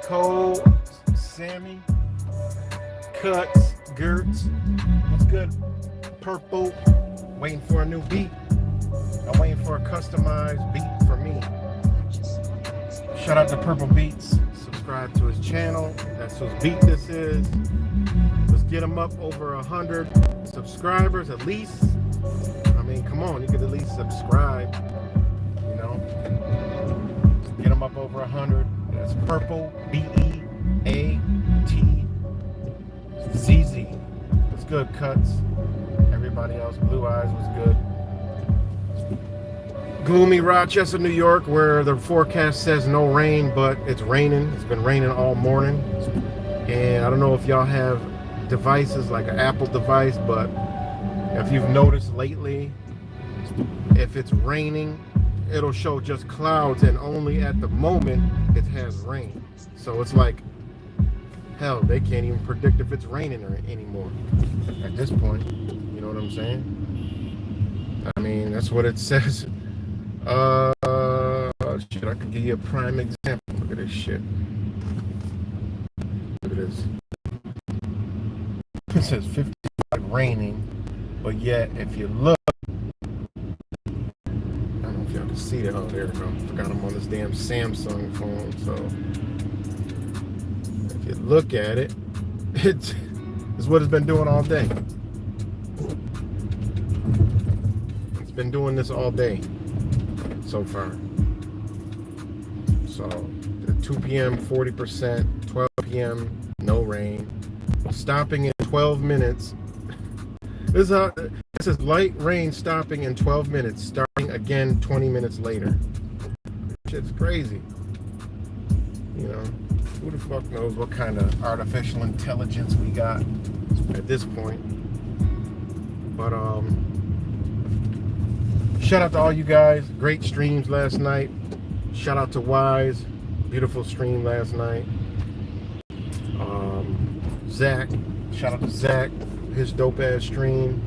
Cole, Sammy, Cuts, Gertz. What's good? Purple. Waiting for a new beat. I'm waiting for a customized beat for me. Shout out to Purple Beats. Subscribe to his channel. That's whose beat this is. Let's get him up over 100 subscribers at least. I mean, come on, you could at least subscribe. You know, get him up over 100. That's Purple, B-E-A-T-Z-Z. What's good, Cuts? Everybody else, Blue Eyes was good. Gloomy Rochester, New York, where the forecast says no rain, but it's raining. It's been raining all morning. And I don't know if y'all have devices like an Apple device, but if you've noticed lately, if it's raining, it'll show just clouds, and only at the moment it has rain. So it's like, hell, they can't even predict if it's raining or anymore at this point. You know what I'm saying? I mean, that's what it says. Shit, I could give you a prime example. Look at this shit. Look at this. It says 55 raining, but yet if you look, y'all can see that. Oh, there we go. Forgot I'm on this damn Samsung phone. So if you look at it, it's what it's been doing all day. It's been doing this all day so far. So at 2 p.m. 40%, 12 p.m. no rain, stopping in 12 minutes. This is light rain stopping in 12 minutes, starting again 20 minutes later. Shit's crazy. You know, who the fuck knows what kind of artificial intelligence we got at this point. But shout out to all you guys. Great streams last night. Shout out to Wise. Beautiful stream last night. Zach. Shout out to Zach. His dope ass stream.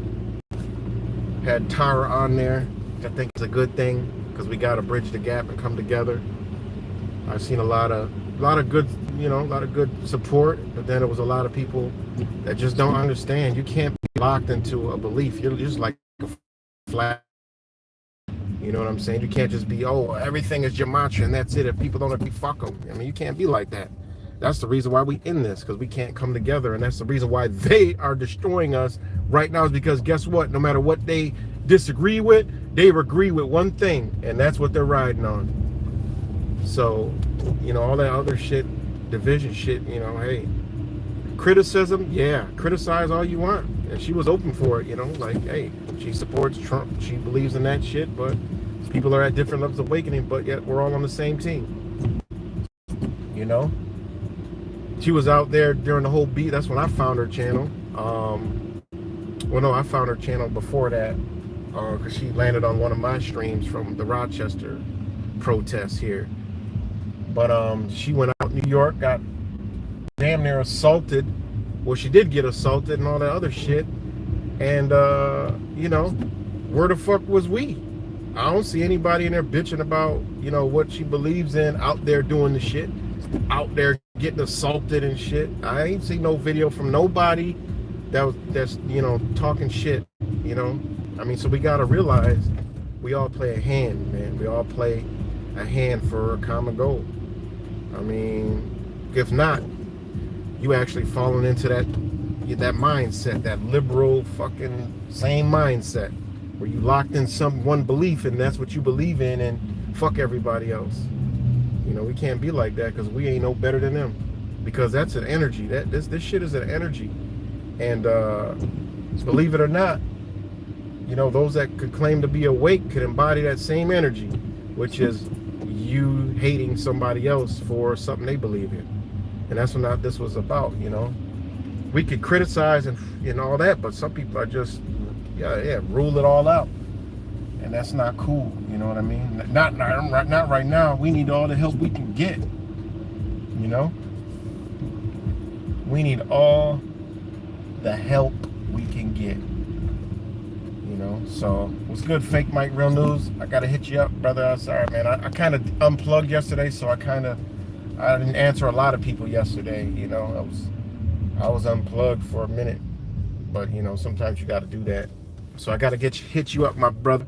Had Tara on there, which I think is a good thing because we got to bridge the gap and come together. I've seen a lot of good, you know, a lot of good support, but then there was a lot of people that just don't understand. You can't be locked into a belief. You're just like a flat. You know what I'm saying? You can't just be, oh, everything is gematria and that's it. If people don't agree, fuck them. I mean, you can't be like that. That's the reason why we in this, because we can't come together. And that's the reason why they are destroying us right now, is because guess what? No matter what they disagree with, they agree with one thing, and that's what they're riding on. So, you know, all that other shit, division shit, you know, hey, criticism, yeah, criticize all you want. And she was open for it, you know, like, hey, she supports Trump, she believes in that shit, but people are at different levels of awakening, but yet we're all on the same team, you know. She was out there during the whole beat. That's when I found her channel. Well, no, I found her channel before that, because she landed on one of my streams from the Rochester protests here. But she went out in New York, got damn near assaulted. Well, she did get assaulted and all that other shit. And, you know, where the fuck was we? I don't see anybody in there bitching about, you know, what she believes in, out there doing the shit, out there getting assaulted and shit. I ain't seen no video from nobody that's, you know, talking shit, you know. I mean, so we got to realize we all play a hand, man. We all play a hand for a common goal. I mean, if not, you actually falling into that mindset, that liberal fucking same mindset, where you locked in one belief and that's what you believe in, and fuck everybody else. You know, we can't be like that, because we ain't no better than them, because that's an energy. This shit is an energy. And believe it or not, you know, those that could claim to be awake could embody that same energy, which is you hating somebody else for something they believe in. And that's what this was about, you know. We could criticize and all that, but some people are just, yeah, rule it all out. And that's not cool, you know what I mean? Not right now. We need all the help we can get, you know? We need all the help we can get, you know? So, what's good, Fake Mike Real News? I gotta hit you up, brother. I'm sorry, man. I kind of unplugged yesterday, so I didn't answer a lot of people yesterday, you know? I was unplugged for a minute, but, you know, sometimes you gotta do that. So I gotta hit you up, my brother.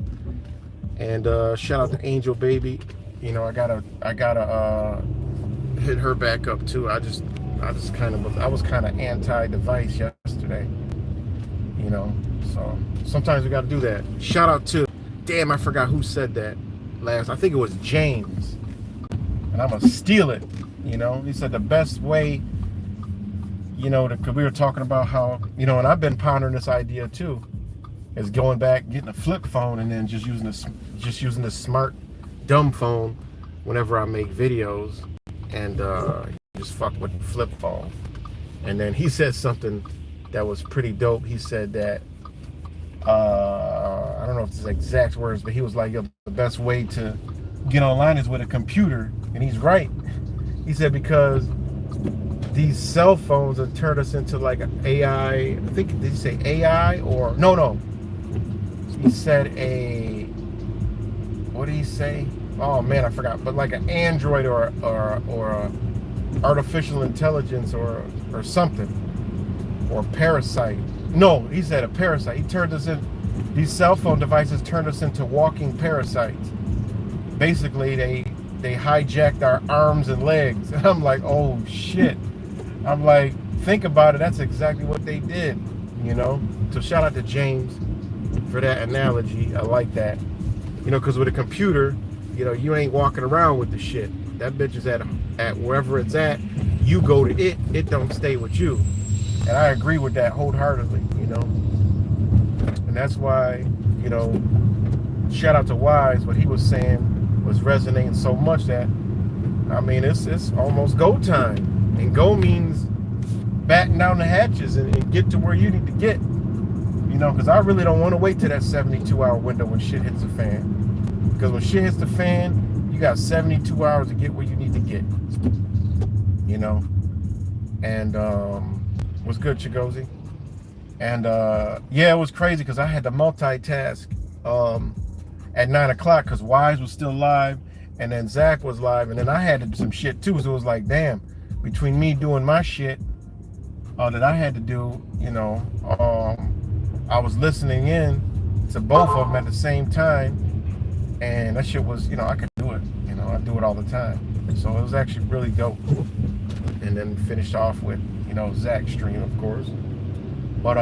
And shout out to Angel Baby. You know, I gotta hit her back up too. I was kind of anti-device yesterday. You know, so sometimes we gotta do that. Shout out to, damn, I forgot who said that last. I think it was James. And I'm gonna steal it. You know, he said the best way, you know, because we were talking about how, you know, and I've been pondering this idea too, is going back, getting a flip phone, and then just using this smart dumb phone whenever I make videos, and just fuck with the flip phone. And then he said something that was pretty dope. He said that I don't know if it's the exact words, but he was like, yo, the best way to get online is with a computer. And he's right. He said, because these cell phones have turned us into like an AI. I think, did he say AI or no? He said what did he say? Oh man, I forgot. But like an Android or a artificial intelligence or something, or parasite. No, he said a parasite. He turned us in. These cell phone devices turned us into walking parasites. Basically, they hijacked our arms and legs. And I'm like, oh shit. I'm like, think about it. That's exactly what they did. You know. So shout out to James for that analogy. I like that. You know, because with a computer, you know, you ain't walking around with the shit. That bitch is at wherever it's at. You go to it. It don't stay with you. And I agree with that wholeheartedly, you know. And that's why, you know, shout out to Wise. What he was saying was resonating so much that, I mean, it's almost go time. And go means batten down the hatches and get to where you need to get. You know, because I really don't want to wait till that 72-hour window when shit hits the fan. Because when shit hits the fan, you got 72 hours to get where you need to get. You know? And, what's good, Chigozi? And, yeah, it was crazy because I had to multitask at 9 o'clock because Wise was still live, and then Zach was live, and then I had to do some shit too. So it was like, damn, between me doing my shit that I had to do, you know, I was listening in to both of them at the same time, and that shit was, you know, I could do it. You know, I do it all the time. So it was actually really dope. and then finished off with, you know, Zach's stream, of course. But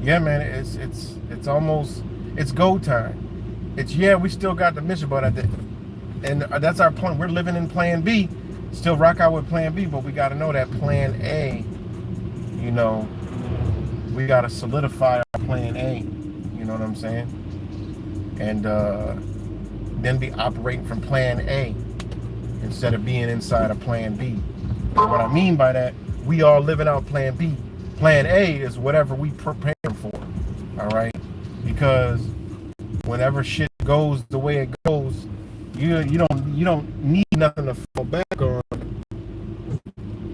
yeah, man, it's almost, it's go time. It's, yeah, we still got the mission, but and that's our plan. We're living in Plan B. Still rock out with Plan B, but we got to know that Plan A, you know, we got to solidify our Plan A. You know what I'm saying? And then be operating from Plan A instead of being inside of Plan B. And what I mean by that, we all living out Plan B. Plan A is whatever we prepare for. All right? Because whenever shit goes the way it goes, you don't need nothing to fall back on.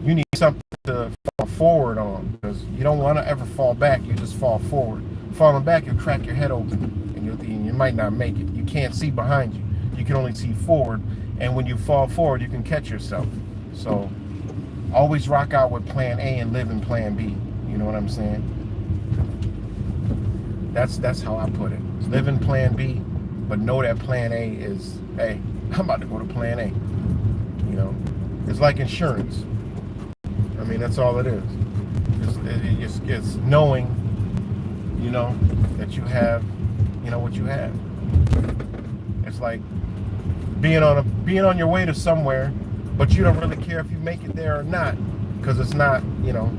You need something to fall forward on, because you don't want to ever fall back. You just fall forward. Falling back, you'll crack your head open, and you might not make it. You can't see behind you. You can only see forward, and when you fall forward, you can catch yourself. So always rock out with Plan A and live in Plan B. You know what I'm saying? That's how I put it. Live in Plan B, but know that Plan A is, hey, I'm about to go to Plan A. You know, it's like insurance. I mean, that's all it is. It's knowing, you know, that you have, you know, what you have. It's like being on your way to somewhere, but you don't really care if you make it there or not, because it's not, you know,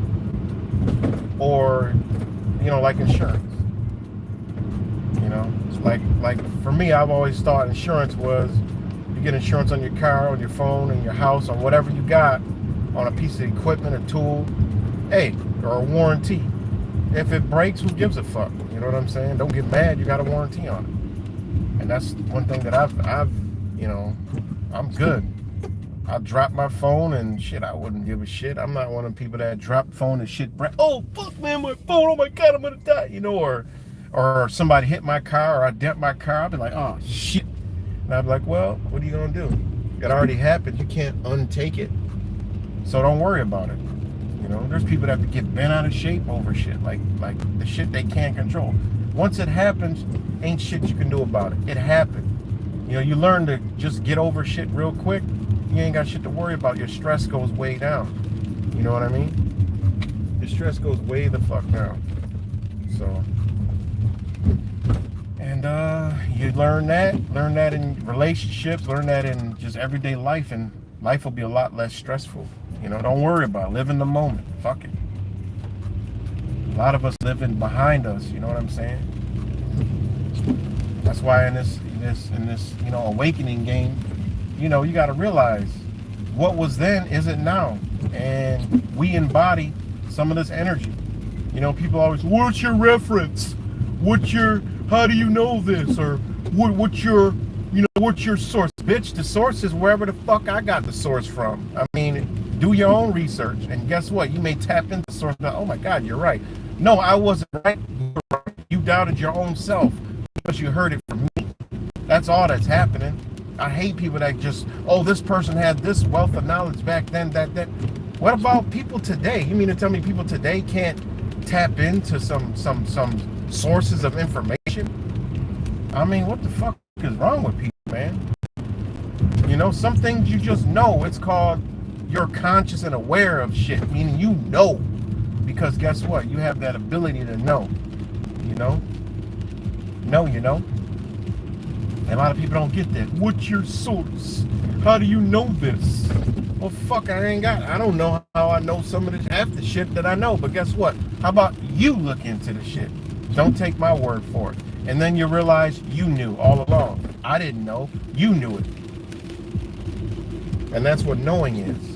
or, you know, like insurance. You know, it's like for me, I've always thought insurance was, you get insurance on your car, on your phone, on your house, on whatever you got, on a piece of equipment, a tool, hey, or a warranty. If it breaks, who gives a fuck? You know what I'm saying? Don't get mad, you got a warranty on it. And that's one thing that I've you know, I'm good. I drop my phone and shit, I wouldn't give a shit. I'm not one of the people that drop the phone and shit break. Oh fuck, man, my phone, oh my god, I'm gonna die, you know, or somebody hit my car, or I dent my car, I'll be like, oh shit. And I'd be like, well, what are you gonna do? It already happened, you can't untake it. So don't worry about it. You know, there's people that get bent out of shape over shit, like the shit they can't control. Once it happens, ain't shit you can do about it. It happened. You know, you learn to just get over shit real quick. You ain't got shit to worry about. Your stress goes way down. You know what I mean? Your stress goes way the fuck down. So, and you learn that in relationships, learn that in just everyday life, and life will be a lot less stressful. You know, don't worry about it. Live in the moment. Fuck it. A lot of us living behind us, you know what I'm saying? That's why in this, you know, awakening game, you know, you got to realize what was then isn't now. And we embody some of this energy. You know, people always, what's your reference? How do you know this? Or what's your source? Bitch, the source is wherever the fuck I got the source from. I mean, do your own research. And guess what? You may tap into the source. Oh my God, you're right. No, I wasn't right. You doubted your own self because you heard it from me. That's all that's happening. I hate people that just, oh, this person had this wealth of knowledge back then, that. What about people today? You mean to tell me people today can't tap into some sources of information? I mean, what the fuck is wrong with people, man? You know, some things you just know. It's called you're conscious and aware of shit, meaning you know. Because guess what? You have that ability to know. You know? You know? And a lot of people don't get that. What's your source? How do you know this? Well, fuck, I don't know how I know some of half the shit that I know. But guess what? How about you look into the shit? Don't take my word for it. And then you realize you knew all along. I didn't know. You knew it. And that's what knowing is.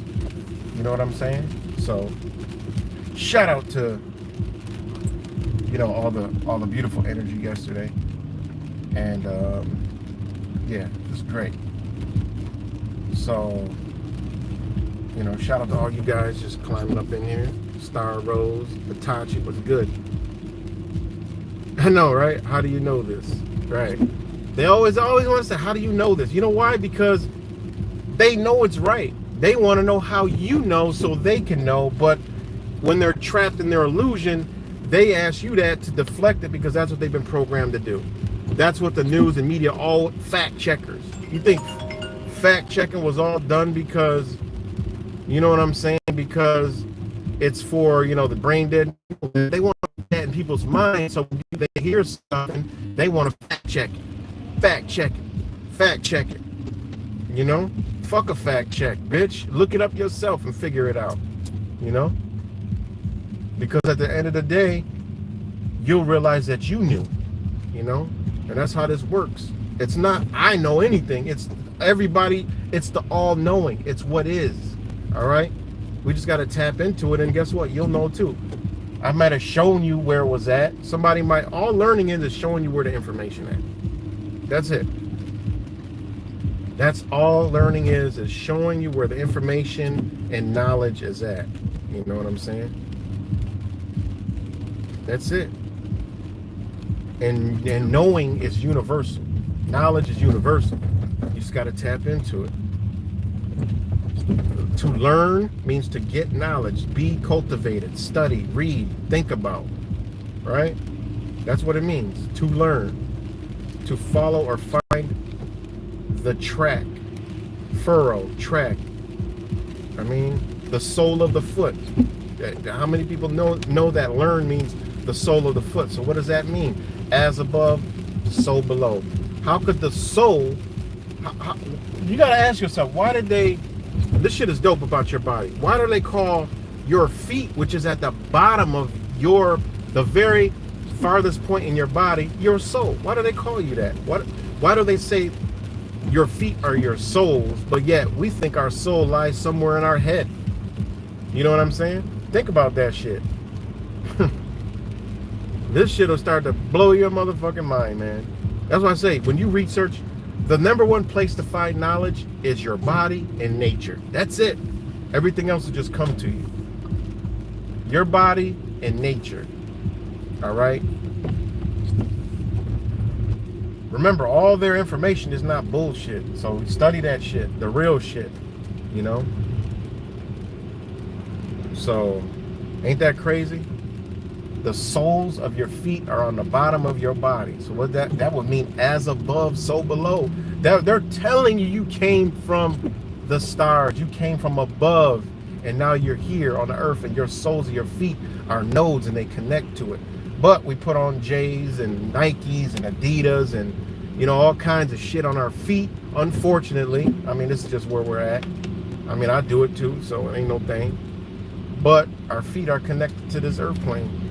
You know what I'm saying? So, shout out to, you know, all the beautiful energy yesterday. And yeah, it was great. So, you know, shout out to all you guys just climbing up in here. Star Rose, Hitachi was good. I know, right? How do you know this? Right. They always want to say, how do you know this? You know why? Because they know it's right. They want to know how you know so they can know. But when they're trapped in their illusion, they ask you that to deflect it because that's what they've been programmed to do. That's what the news and media, all fact checkers. You think fact checking was all done because You know what I'm saying? Because it's for, the brain dead. They want that in people's minds. So when they hear something, they want to fact check it. Fact check it. Fact check it. Fuck a fact check, bitch. Look it up yourself and figure it out. Because at the end of the day, you'll realize that you knew. And that's how this works. It's not I know anything. It's everybody. It's the all-knowing. It's what is. All right? We just got to tap into it, and guess what? You'll know too. I might have shown you where it was at. Somebody might. All learning is showing you where the information at. That's it. That's all learning is showing you where the information and knowledge is at. You know what I'm saying? That's it. And knowing is universal. Knowledge is universal. You just got to tap into it. To learn means to get knowledge, be cultivated, study, read, think about, right? That's what it means, to learn, to follow or find the track, furrow, track. The sole of the foot. How many people know that learn means the sole of the foot? So what does that mean? As above, so below. How could the soul, you got to ask yourself, why did they, this shit is dope about your body. Why do they call your feet, which is at the bottom of the very farthest point in your body, your soul? Why do they call you that? Why do they say your feet are your souls, but yet we think our soul lies somewhere in our head? You know what I'm saying? Think about that shit. This shit will start to blow your motherfucking mind, man. That's why I say, when you research, the number one place to find knowledge is your body and nature. That's it. Everything else will just come to you. Your body and nature. All right? Remember, all their information is not bullshit. So study that shit, the real shit, So, ain't that crazy? The soles of your feet are on the bottom of your body. So what that would mean, as above, so below. They're telling you came from the stars. You came from above, and now you're here on the earth, and your soles of your feet are nodes, and they connect to it. But we put on J's and Nikes and Adidas and, all kinds of shit on our feet. Unfortunately, this is just where we're at. I do it too, so it ain't no thing. But our feet are connected to this earth plane.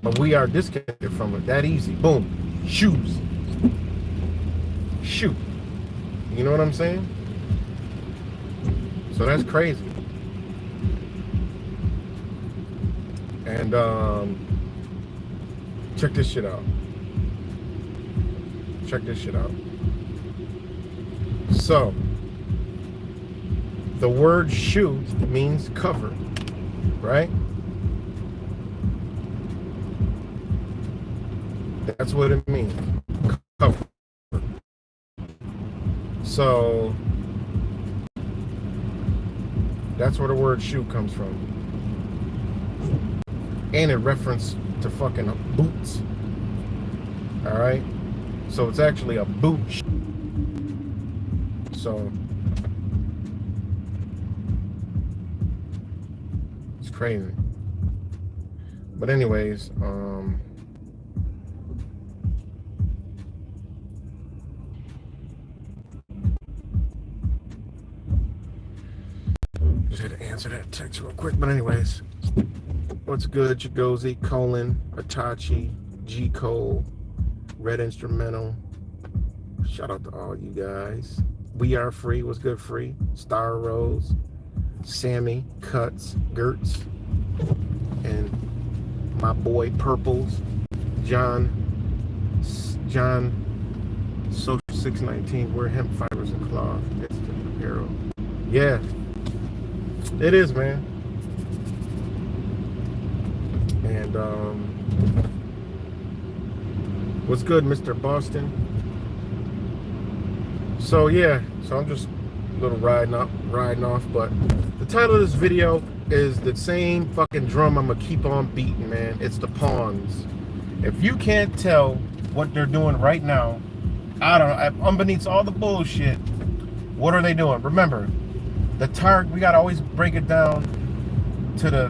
But we are disconnected from it. That easy. Boom. Shoes. Shoot. You know what I'm saying? So that's crazy. And check this shit out. Check this shit out. So, the word shoe means cover, right? That's what it means. Cover. So that's where the word shoe comes from. And in reference to fucking boots. Alright? So it's actually a boot. So it's crazy. But anyways, just had to answer that text real quick. But anyways, what's good, Chigozi, Colin, Itachi, G Cole, Red Instrumental. Shout out to all you guys. We Are Free, what's good, Free? Star Rose, Sammy, Cuts, Gertz, and my boy Purples, John Social 619. Wear hemp fibers and cloth. It's the apparel. Yeah, it is, man. And what's good, Mr. Boston? So yeah, so I'm just a little riding off, but the title of this video is the same fucking drum I'm gonna keep on beating, man. It's the pawns. If you can't tell what they're doing right now, I don't know, underneath all the bullshit, what are they doing? Remember, the target, we gotta always break it down to the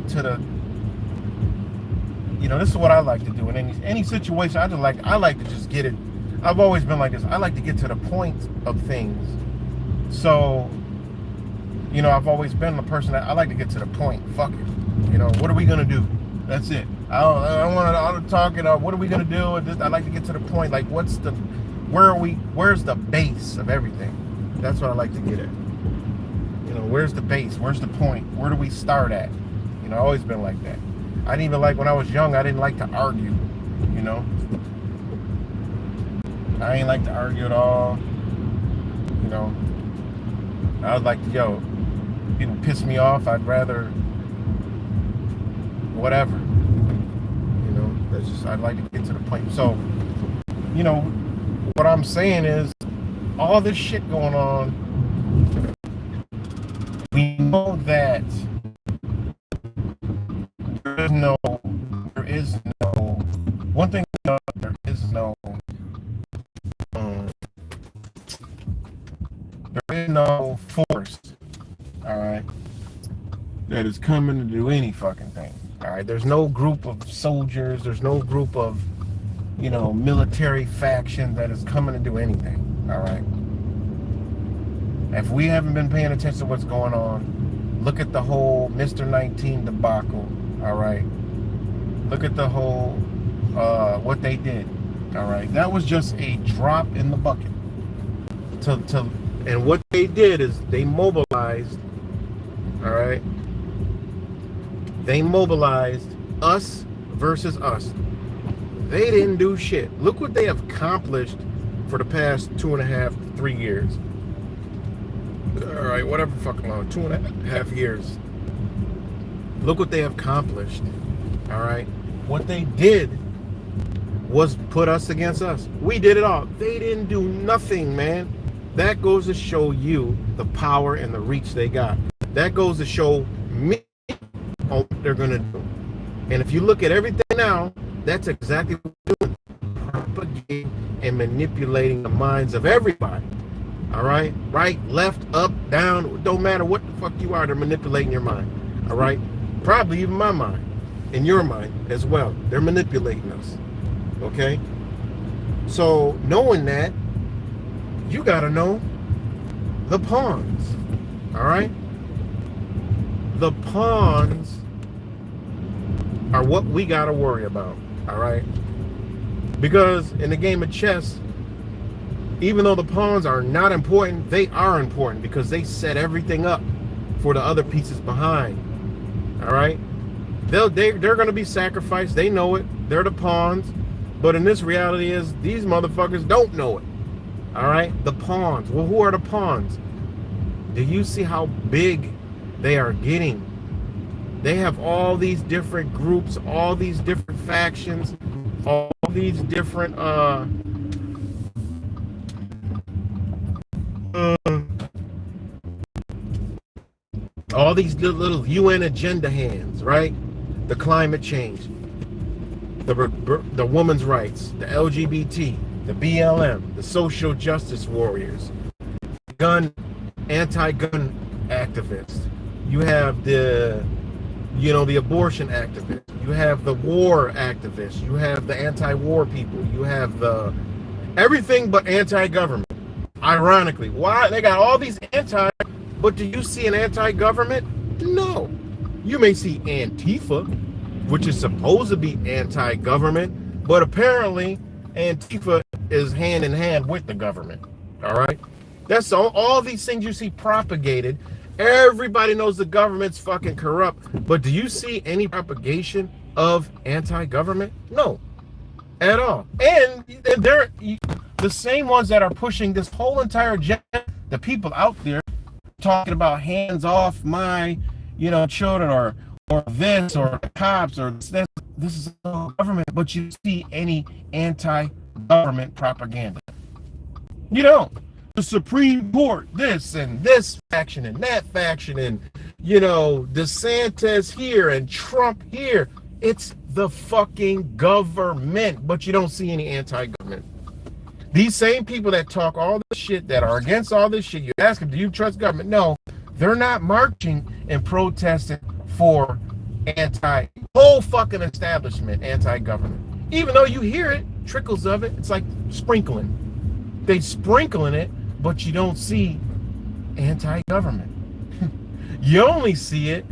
this is what I like to do in any situation. I like to just get it. I've always been like this. I like to get to the point of things. So, I've always been the person that I like to get to the point. Fuck it. What are we gonna do? That's it. I don't want to talk it up. What are we gonna do? I like to get to the point. Like, where's the base of everything? That's what I like to get at. Where's the base? Where's the point? Where do we start at? I've always been like that. I didn't even like, when I was young, I didn't like to argue, I ain't like to argue at all, I was like, people piss me off, I'd rather, whatever, that's just, I'd like to get to the point. So, what I'm saying is, all this shit going on, we know that there is no, one thing we know, there is no force, all right, that is coming to do any fucking thing, all right? There's no group of soldiers, there's no group of, military faction that is coming to do anything, all right? If we haven't been paying attention to what's going on, look at the whole Mr. 19 debacle, all right? Look at the whole, what they did, all right? That was just a drop in the bucket. And what they did is they mobilized, all right? They mobilized us versus us. They didn't do shit. Look what they have accomplished for the past 2.5, 3 years. All right, whatever fucking long, 2.5 years. Look what they have accomplished, all right? What they did was put us against us. We did it all. They didn't do nothing, man. That goes to show you the power and the reach they got. That goes to show me what they're gonna do. And if you look at everything now, that's exactly what they're doing. Propagating and manipulating the minds of everybody. All right? Right, left, up, down, don't matter what the fuck you are, they're manipulating your mind. All right? Probably even my mind. And your mind as well. They're manipulating us. Okay? So knowing that, you gotta know the pawns. All right? The pawns are what we gotta worry about. All right? Because in the game of chess, even though the pawns are not important, they are important because they set everything up for the other pieces behind. All right? They're going to be sacrificed. They know it. They're the pawns. But in this reality is these motherfuckers don't know it. All right? The pawns. Well, who are the pawns? Do you see how big they are getting? They have all these different groups, all these different factions, all these different all these little UN agenda hands, right? The climate change, the women's rights, the LGBT, the BLM, the social justice warriors, anti-gun activists. You have the abortion activists. You have the war activists. You have the anti-war people. You have the everything but anti-government. Ironically, why they got all these but do you see an anti-government? No. You may see Antifa, which is supposed to be anti-government, but apparently Antifa is hand in hand with the government. All right? That's all these things you see propagated. Everybody knows the government's fucking corrupt, but do you see any propagation of anti-government? No, at all. And they're the same ones that are pushing this whole entire agenda. The people out there talking about hands off my, children, or this, or cops, or this is government, but you see any anti-government propaganda? You don't. The Supreme Court, this and this faction and that faction, and DeSantis here and Trump here. It's the fucking government, but you don't see any anti-government. These same people that talk all this shit, that are against all this shit, you ask them, do you trust government? No, They're not marching and protesting for whole fucking establishment, anti-government. Even though you hear it, trickles of it, it's like sprinkling. They sprinkling it, but you don't see anti-government. You only see it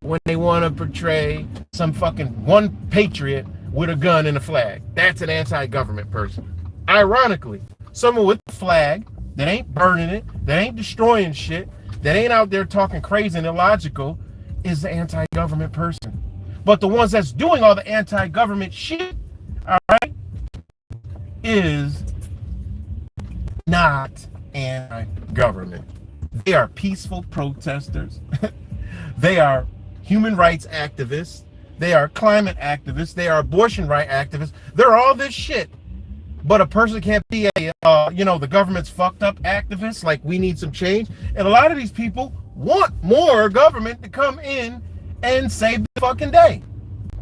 when they want to portray some fucking one patriot with a gun and a flag. That's an anti-government person. Ironically, someone with a flag that ain't burning it, that ain't destroying shit, that ain't out there talking crazy and illogical is the anti-government person. But the ones that's doing all the anti-government shit, all right, is not anti-government. They are peaceful protesters. They are human rights activists. They are climate activists. They are abortion right activists. They're all this shit. But a person can't be a, the government's fucked up activist, like we need some change. And a lot of these people want more government to come in and save the fucking day.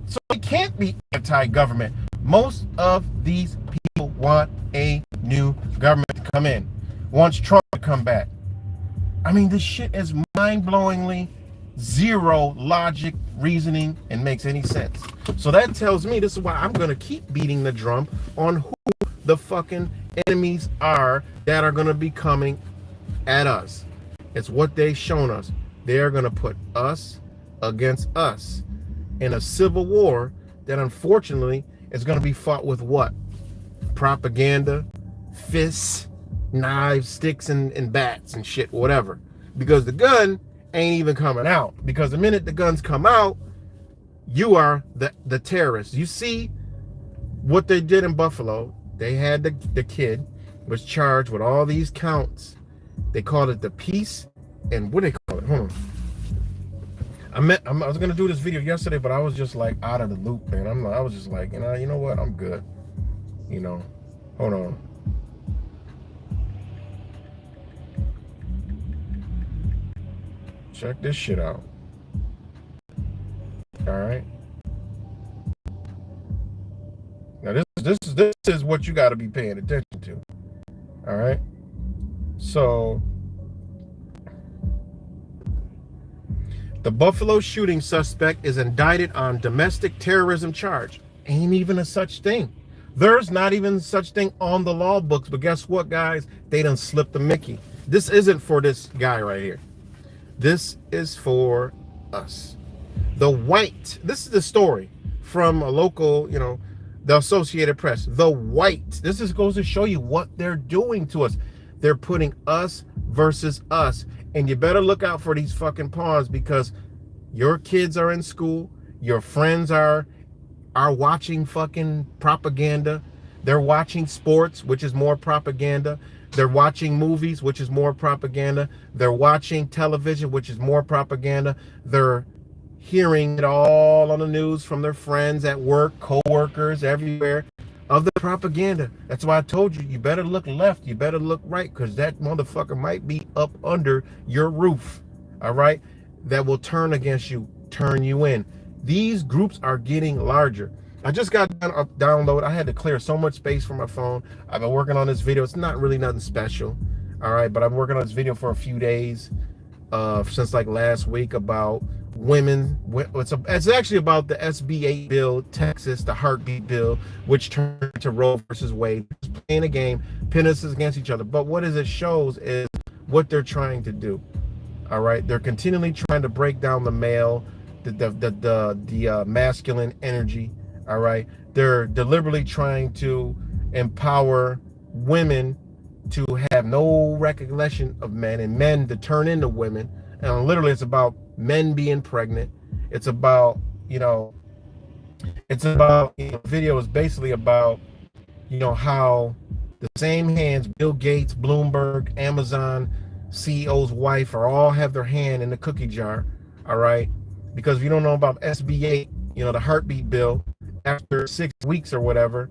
So it can't be anti-government. Most of these people want a new government to come in. Wants Trump to come back. I mean, this shit is mind-blowingly zero logic, reasoning, and makes any sense. So that tells me this is why I'm going to keep beating the drum on who the fucking enemies are that are going to be coming at us. It's what they've shown us. They're going to put us against us in a civil war that unfortunately is going to be fought with what? Propaganda, fists, knives, sticks, and bats and shit, whatever. Because the gun ain't even coming out. Because the minute the guns come out, you are the terrorist. You see what they did in Buffalo. They had the kid was charged with all these counts. They called it the peace, and what do they call it? Hold on. I was gonna do this video yesterday, but I was just like out of the loop, man. I was just like, you know what? I'm good. Hold on. Check this shit out. All right. Now this is what you got to be paying attention to. All right. So the Buffalo shooting suspect is indicted on domestic terrorism charge. Ain't even a such thing. There's not even such thing on the law books. But guess what, guys? They done slipped the Mickey. This isn't for this guy right here. This is for us. This is the story from a local, the Associated Press. This goes to show you what they're doing to us. They're putting us versus us. And you better look out for these fucking pawns, because your kids are in school. Your friends are watching fucking propaganda. They're watching sports, which is more propaganda. They're watching movies, which is more propaganda. They're watching television, which is more propaganda. They're hearing it all on the news from their friends at work, co-workers, everywhere, of the propaganda. That's why I told you, you better look left, you better look right, because that motherfucker might be up under your roof, all right? That will turn against you, turn you in. These groups are getting larger. I just got done download. I had to clear so much space for my phone. I've been working on this video. It's not really nothing special, all right? But I've been working on this video for a few days, since like last week, about women. It's actually about the SB 8 bill, Texas, the heartbeat bill, which turned to Roe versus Wade. Just playing a game, pitting us against each other. But what it shows is what they're trying to do, all right? They're continually trying to break down the male, the masculine energy. All right, they're deliberately trying to empower women to have no recollection of men, and men to turn into women. And literally, it's about men being pregnant. It's about, the video is basically about, how the same hands, Bill Gates, Bloomberg, Amazon CEO's wife, all have their hand in the cookie jar. All right, because if you don't know about SB 8, the heartbeat bill, after 6 weeks or whatever,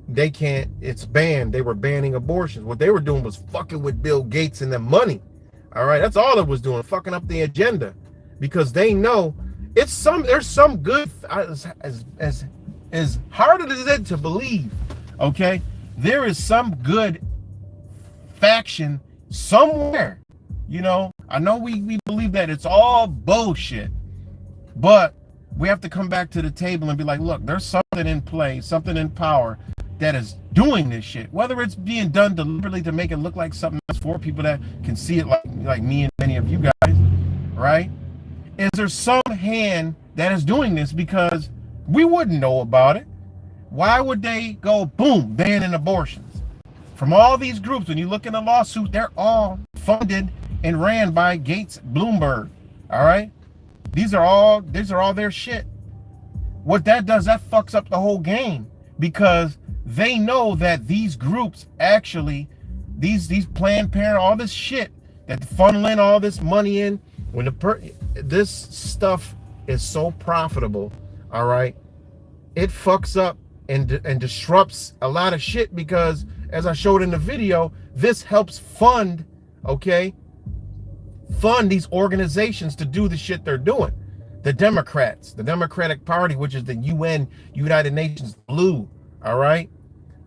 they can't, it's banned. They were banning abortions. What they were doing was fucking with Bill Gates and the money. All right, that's all it was doing, fucking up the agenda, because they know there's some good, as hard as it is to believe, okay, there is some good faction somewhere, I know we believe that it's all bullshit, but we have to come back to the table and be like, look, there's something in play, something in power that is doing this shit. Whether it's being done deliberately to make it look like something else for people that can see it like me and many of you guys, right? Is there some hand that is doing this because we wouldn't know about it? Why would they go, boom, banning abortions? From all these groups, when you look in the lawsuit, they're all funded and ran by Gates Bloomberg, all right? These are all their shit. What that does, that fucks up the whole game, because they know that these groups actually, these Planned Parenthood, all this shit that funneling all this money in, when this stuff is so profitable, all right, it fucks up and disrupts a lot of shit, because as I showed in the video, this helps fund, okay, fund these organizations to do the shit they're doing. The Democrats, the Democratic Party, which is the UN, United Nations blue, all right?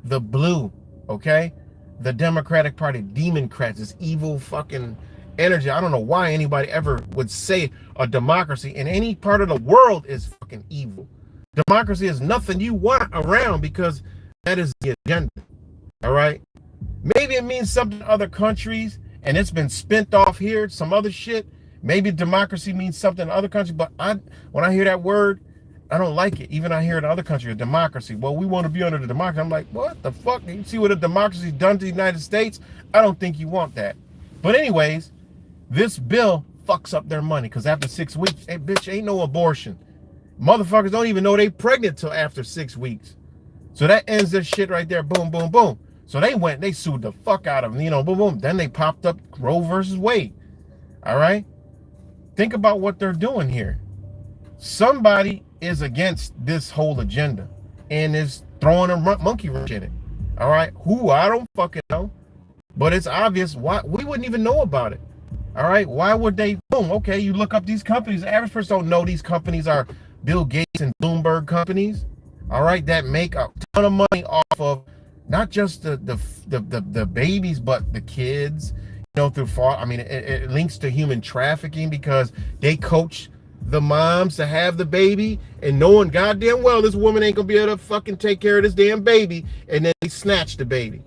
The blue, okay? The Democratic Party, Democrats, this evil fucking energy. I don't know why anybody ever would say a democracy in any part of the world is fucking evil. Democracy is nothing you want around, because that is the agenda, all right? Maybe it means something to other countries and it's been spent off here, some other shit. Maybe democracy means something in other countries, but when I hear that word, I don't like it. Even I hear it in other countries, democracy. Well, we want to be under the democracy. I'm like, what the fuck? You see what a democracy's done to the United States? I don't think you want that. But anyways, this bill fucks up their money, because after 6 weeks, hey, bitch, ain't no abortion. Motherfuckers don't even know they pregnant till after 6 weeks. So that ends this shit right there. Boom, boom, boom. So they sued the fuck out of them, boom, boom. Then they popped up Roe versus Wade. All right? Think about what they're doing here. Somebody is against this whole agenda and is throwing a monkey wrench in it. All right? Who? I don't fucking know. But it's obvious. Why we wouldn't even know about it. All right? Why would they? Boom. Okay, you look up these companies. The average person don't know these companies are Bill Gates and Bloomberg companies. All right? That make a ton of money off of not just the babies, but the kids, through fall. I mean, it links to human trafficking, because they coach the moms to have the baby, and knowing goddamn well this woman ain't gonna be able to fucking take care of this damn baby, and then they snatch the baby.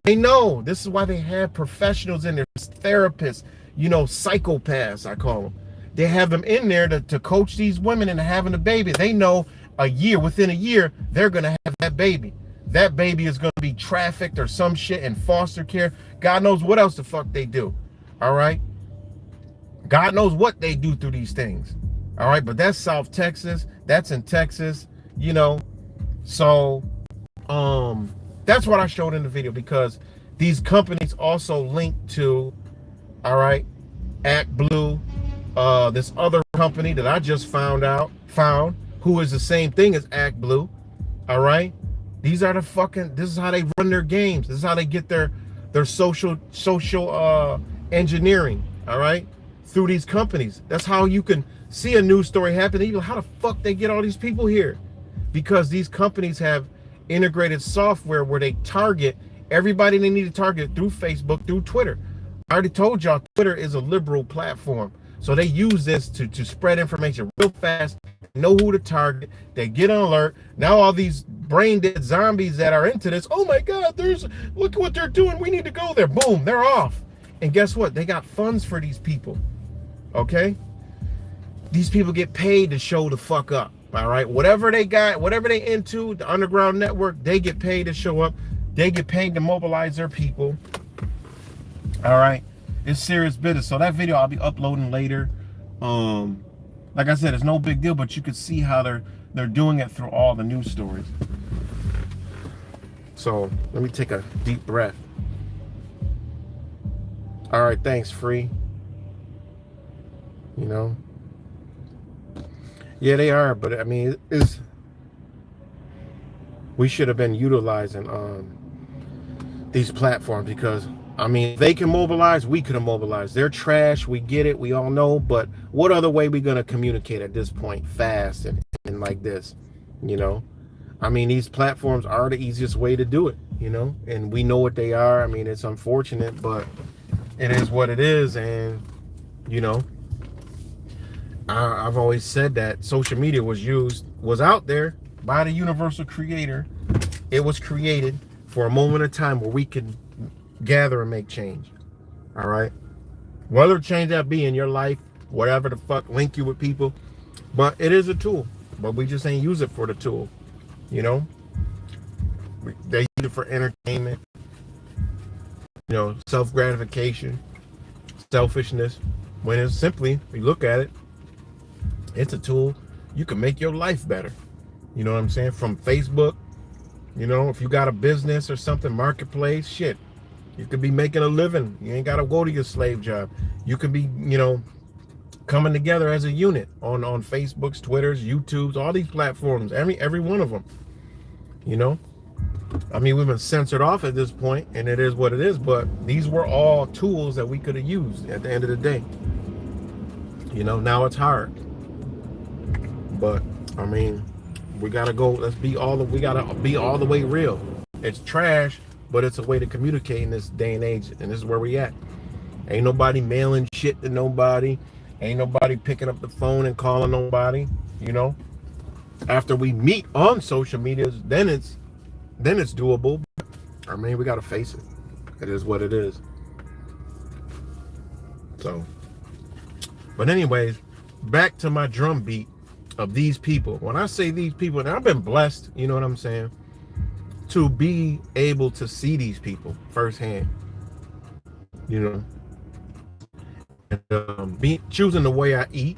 They know. This is why they have professionals in there, therapists, psychopaths, I call them. They have them in there to coach these women into having a baby. They know within a year, they're gonna have that baby. That baby is going to be trafficked or some shit in foster care. God knows what else the fuck they do. All right. God knows what they do through these things. All right. But that's South Texas. That's in Texas, So, that's what I showed in the video, because these companies also link to, all right, ActBlue, this other company that I just found, who is the same thing as ActBlue. All right. These are this is how they run their games. This is how they get their social engineering, all right, through these companies. That's how you can see a news story happen. You know, how the fuck they get all these people here? Because these companies have integrated software where they target everybody they need to target through Facebook, through Twitter. I already told y'all Twitter is a liberal platform. So they use this to spread information real fast, know who to target, they get an alert. Now all these brain dead zombies that are into this, oh my God, look at what they're doing, we need to go there. Boom, they're off. And guess what? They got funds for these people. Okay? These people get paid to show the fuck up. All right? Whatever they got, whatever they into, the underground network, they get paid to show up. They get paid to mobilize their people. All right? It's serious business. So that video I'll be uploading later. Like I said, it's no big deal, but you can see how they're doing it through all the news stories. So let me take a deep breath. All right, thanks, Free. Yeah, they are, but I mean, we should have been utilizing these platforms, because I mean, they can mobilize, we could have mobilized. They're trash, we get it, we all know, but what other way we gonna communicate at this point fast and like this? I mean, these platforms are the easiest way to do it, and we know what they are. I mean, it's unfortunate, but it is what it is. And You know, I've always said that social media was out there by the universal creator. It was created for a moment of time where we can gather and make change. All right. Whether change that be in your life, whatever the fuck, link you with people. But it is a tool. But we just ain't use it for the tool. You know? They use it for entertainment. You know, self-gratification, selfishness. When it's simply, we look at it, it's a tool. You can make your life better. You know what I'm saying? From Facebook, you know, if you got a business or something, marketplace, shit. You could be making a living. You ain't got to go to your slave job. You could be, you know, coming together as a unit on Facebooks, Twitters, YouTubes, all these platforms, every one of them. You know? I mean, we've been censored off at this point, and it is what it is, but these were all tools that we could have used at the end of the day. You know, now it's hard. But, I mean, we got to go, we got to be all the way real. It's trash, but it's a way to communicate in this day and age, and this is where we at. Ain't nobody mailing shit to nobody. Ain't nobody picking up the phone and calling nobody, you know. After we meet on social media, then it's doable. I mean, we got to face it. It is what it is. So, but anyways, back to my drum beat of these people. When I say these people, and I've been blessed, you know what I'm saying, to be able to see these people firsthand, you know, and choosing the way I eat,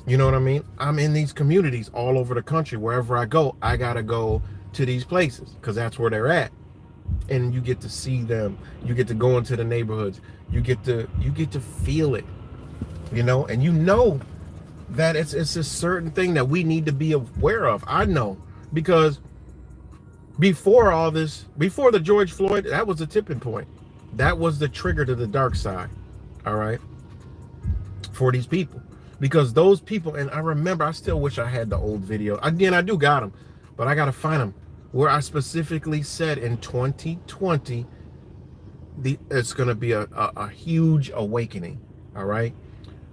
you know what I mean? I'm in these communities all over the country. Wherever I go, I gotta go to these places because that's where they're at, and you get to see them. You get to go into the neighborhoods. You get to feel it, you know, and you know that it's a certain thing that we need to be aware of. I know, because before all this, before the George Floyd, that was the tipping point. That was the trigger to the dark side, all right, for these people. Because those people, and I remember, I still wish I had the old video. Again, I do got them, but I got to find them, where I specifically said in 2020, it's going to be a huge awakening, all right?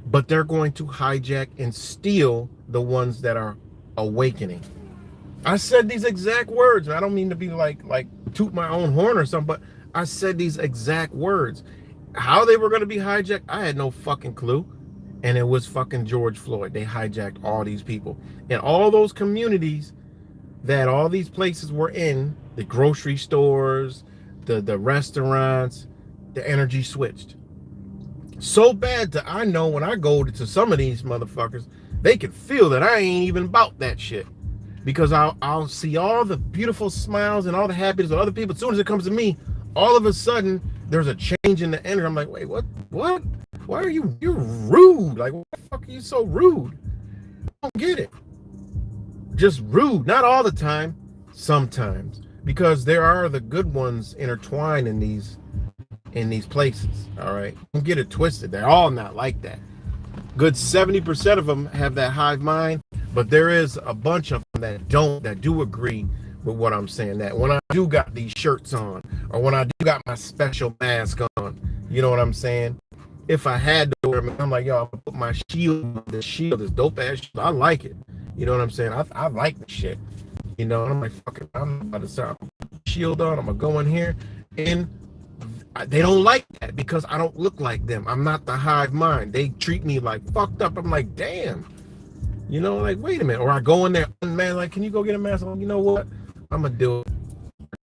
But they're going to hijack and steal the ones that are awakening. I said these exact words. I don't mean to be like toot my own horn or something, but I said these exact words. How they were going to be hijacked, I had no fucking clue. And it was fucking George Floyd. They hijacked all these people. And all those communities that all these places were in, the grocery stores, the restaurants, the energy switched. So bad that I know when I go to some of these motherfuckers, they can feel that I ain't even about that shit. Because I'll see all the beautiful smiles and all the happiness of other people. As soon as it comes to me, all of a sudden, there's a change in the energy. I'm like, wait, what? Why are you're rude? Like, why the fuck are you so rude? I don't get it. Just rude. Not all the time, sometimes. Because there are the good ones intertwined in these places, all right? Don't get it twisted. They're all not like that. Good 70% of them have that hive mind, but there is a bunch of them that do agree with what I'm saying. That when I do got these shirts on, or when I do got my special mask on, you know what I'm saying? If I had to wear them, I'm like, yo, I'm gonna put my shield on. This shield is dope ass shit. I like it. You know what I'm saying? I like the shit. You know, and I'm like, fuck it, I'm about to start shield on. I'm gonna go in here, and they don't like that because I don't look like them. I'm not the hive mind. They treat me like fucked up. I'm like, damn. You know, like, wait a minute. Or I go in there, man, like, can you go get a mask? You know what? I'm gonna do it.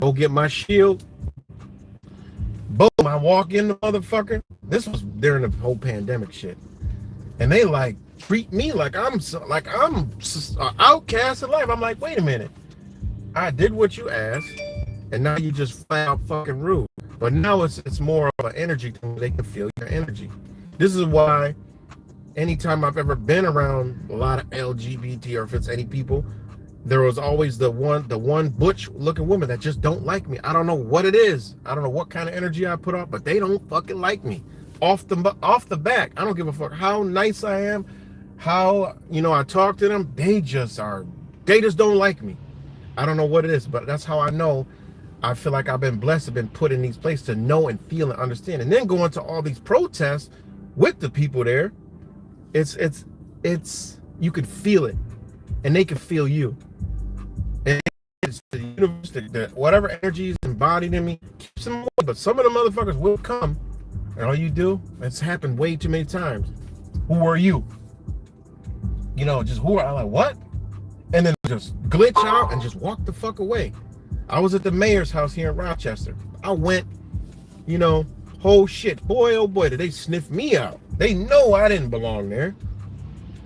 Go get my shield. Boom, I walk in the motherfucker. This was during the whole pandemic shit. And they like treat me like I'm an outcast in life. I'm like, wait a minute. I did what you asked, and now you just flat out fucking rude. But now it's more of an energy thing. They can feel your energy. This is why anytime I've ever been around a lot of LGBT, or if it's any people, there was always the one butch looking woman that just don't like me. I don't know what it is. I don't know what kind of energy I put off, but they don't fucking like me. Off the back. I don't give a fuck how nice I am, how, you know, I talk to them. They just don't like me. I don't know what it is, but that's how I know. I feel like I've been blessed to been put in these places to know and feel and understand. And then going to all these protests with the people there, it's you could feel it, and they can feel you. And it's the universe, whatever energy is embodied in me keeps them away. But some of the motherfuckers will come, and all you do, it's happened way too many times. Who are you? You know, just who are I? Like, what? And then just glitch out and just walk the fuck away. I was at the mayor's house here in Rochester. I went, you know, whole shit. Boy, oh boy, did they sniff me out. They know I didn't belong there.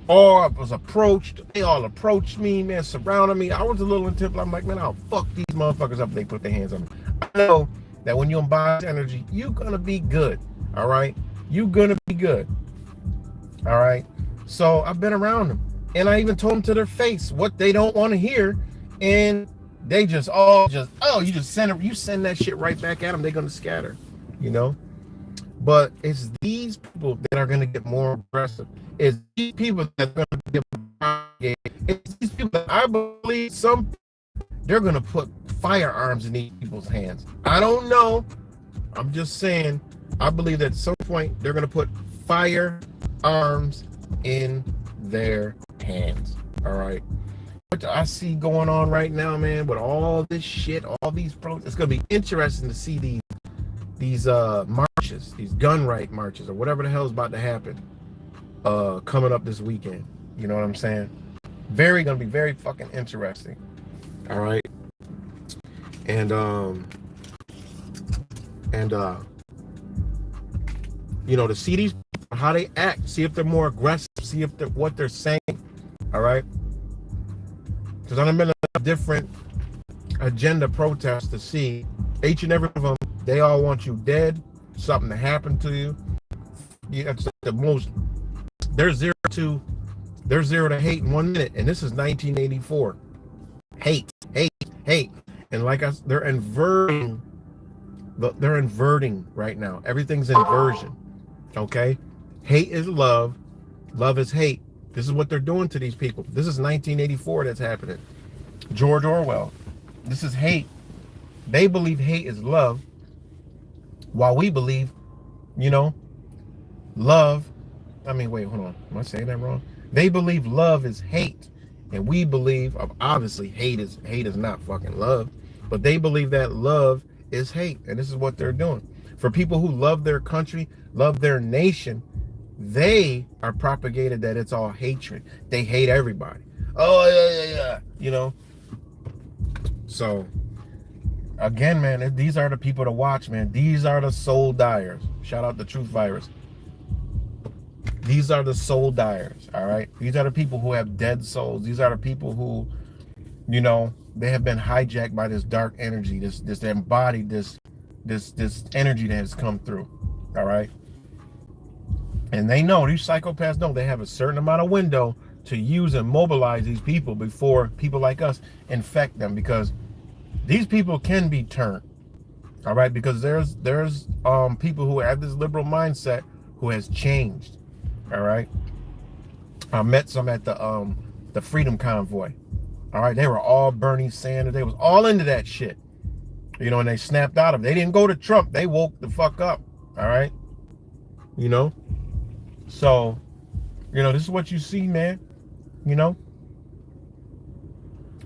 Or I was approached. They all approached me, man, surrounded me. I was a little intimidated. I'm like, man, I'll fuck these motherfuckers up if they put their hands on me. I know that when you embody energy, you're gonna be good. All right? You're gonna be good. All right? So I've been around them. And I even told them to their face what they don't want to hear. And they you just send that shit right back at them. They're going to scatter, you know. But it's these people that are going to get more aggressive. It's these people that are going to get it's these people that I believe they're going to put firearms in these people's hands. I don't know. I'm just saying, I believe that at some point they're going to put firearms in their hands. All right. What I see going on right now, man, with all this shit, all these protests, it's gonna be interesting to see these marches, these gun right marches, or whatever the hell is about to happen coming up this weekend. You know what I'm saying? Gonna be very fucking interesting. All right. And you know, to see these, how they act, see if they're more aggressive, see if what they're saying. All right. Because I've been a different agenda protests to see each and every one of them. They all want you dead, something to happen to you. It's the most. They're zero to hate in 1 minute, and this is 1984. Hate, and they're inverting. They're inverting right now. Everything's inversion. Okay, hate is love, love is hate. This is what they're doing to these people. This is 1984 that's happening. George Orwell. This is hate. They believe hate is love, while we believe, you know, love. I mean, wait, hold on. Am I saying that wrong? They believe love is hate, and we believe, obviously, hate is not fucking love, but they believe that love is hate, and this is what they're doing. For people who love their country, love their nation, they are propagated that it's all hatred. They hate everybody. Oh, yeah. You know? So, again, man, these are the people to watch, man. These are the soul dyers. Shout out to Truth Virus. These are the soul dyers, all right? These are the people who have dead souls. These are the people who, you know, they have been hijacked by this dark energy, this embodied, this energy that has come through, all right? And they know, these psychopaths know they have a certain amount of window to use and mobilize these people before people like us infect them, because these people can be turned, all right? Because there's people who have this liberal mindset who has changed, all right? I met some at the Freedom Convoy, all right? They were all Bernie Sanders. They was all into that shit, you know, and they snapped out of it. They didn't go to Trump. They woke the fuck up, all right? You know? So, you know, this is what you see, man. You know,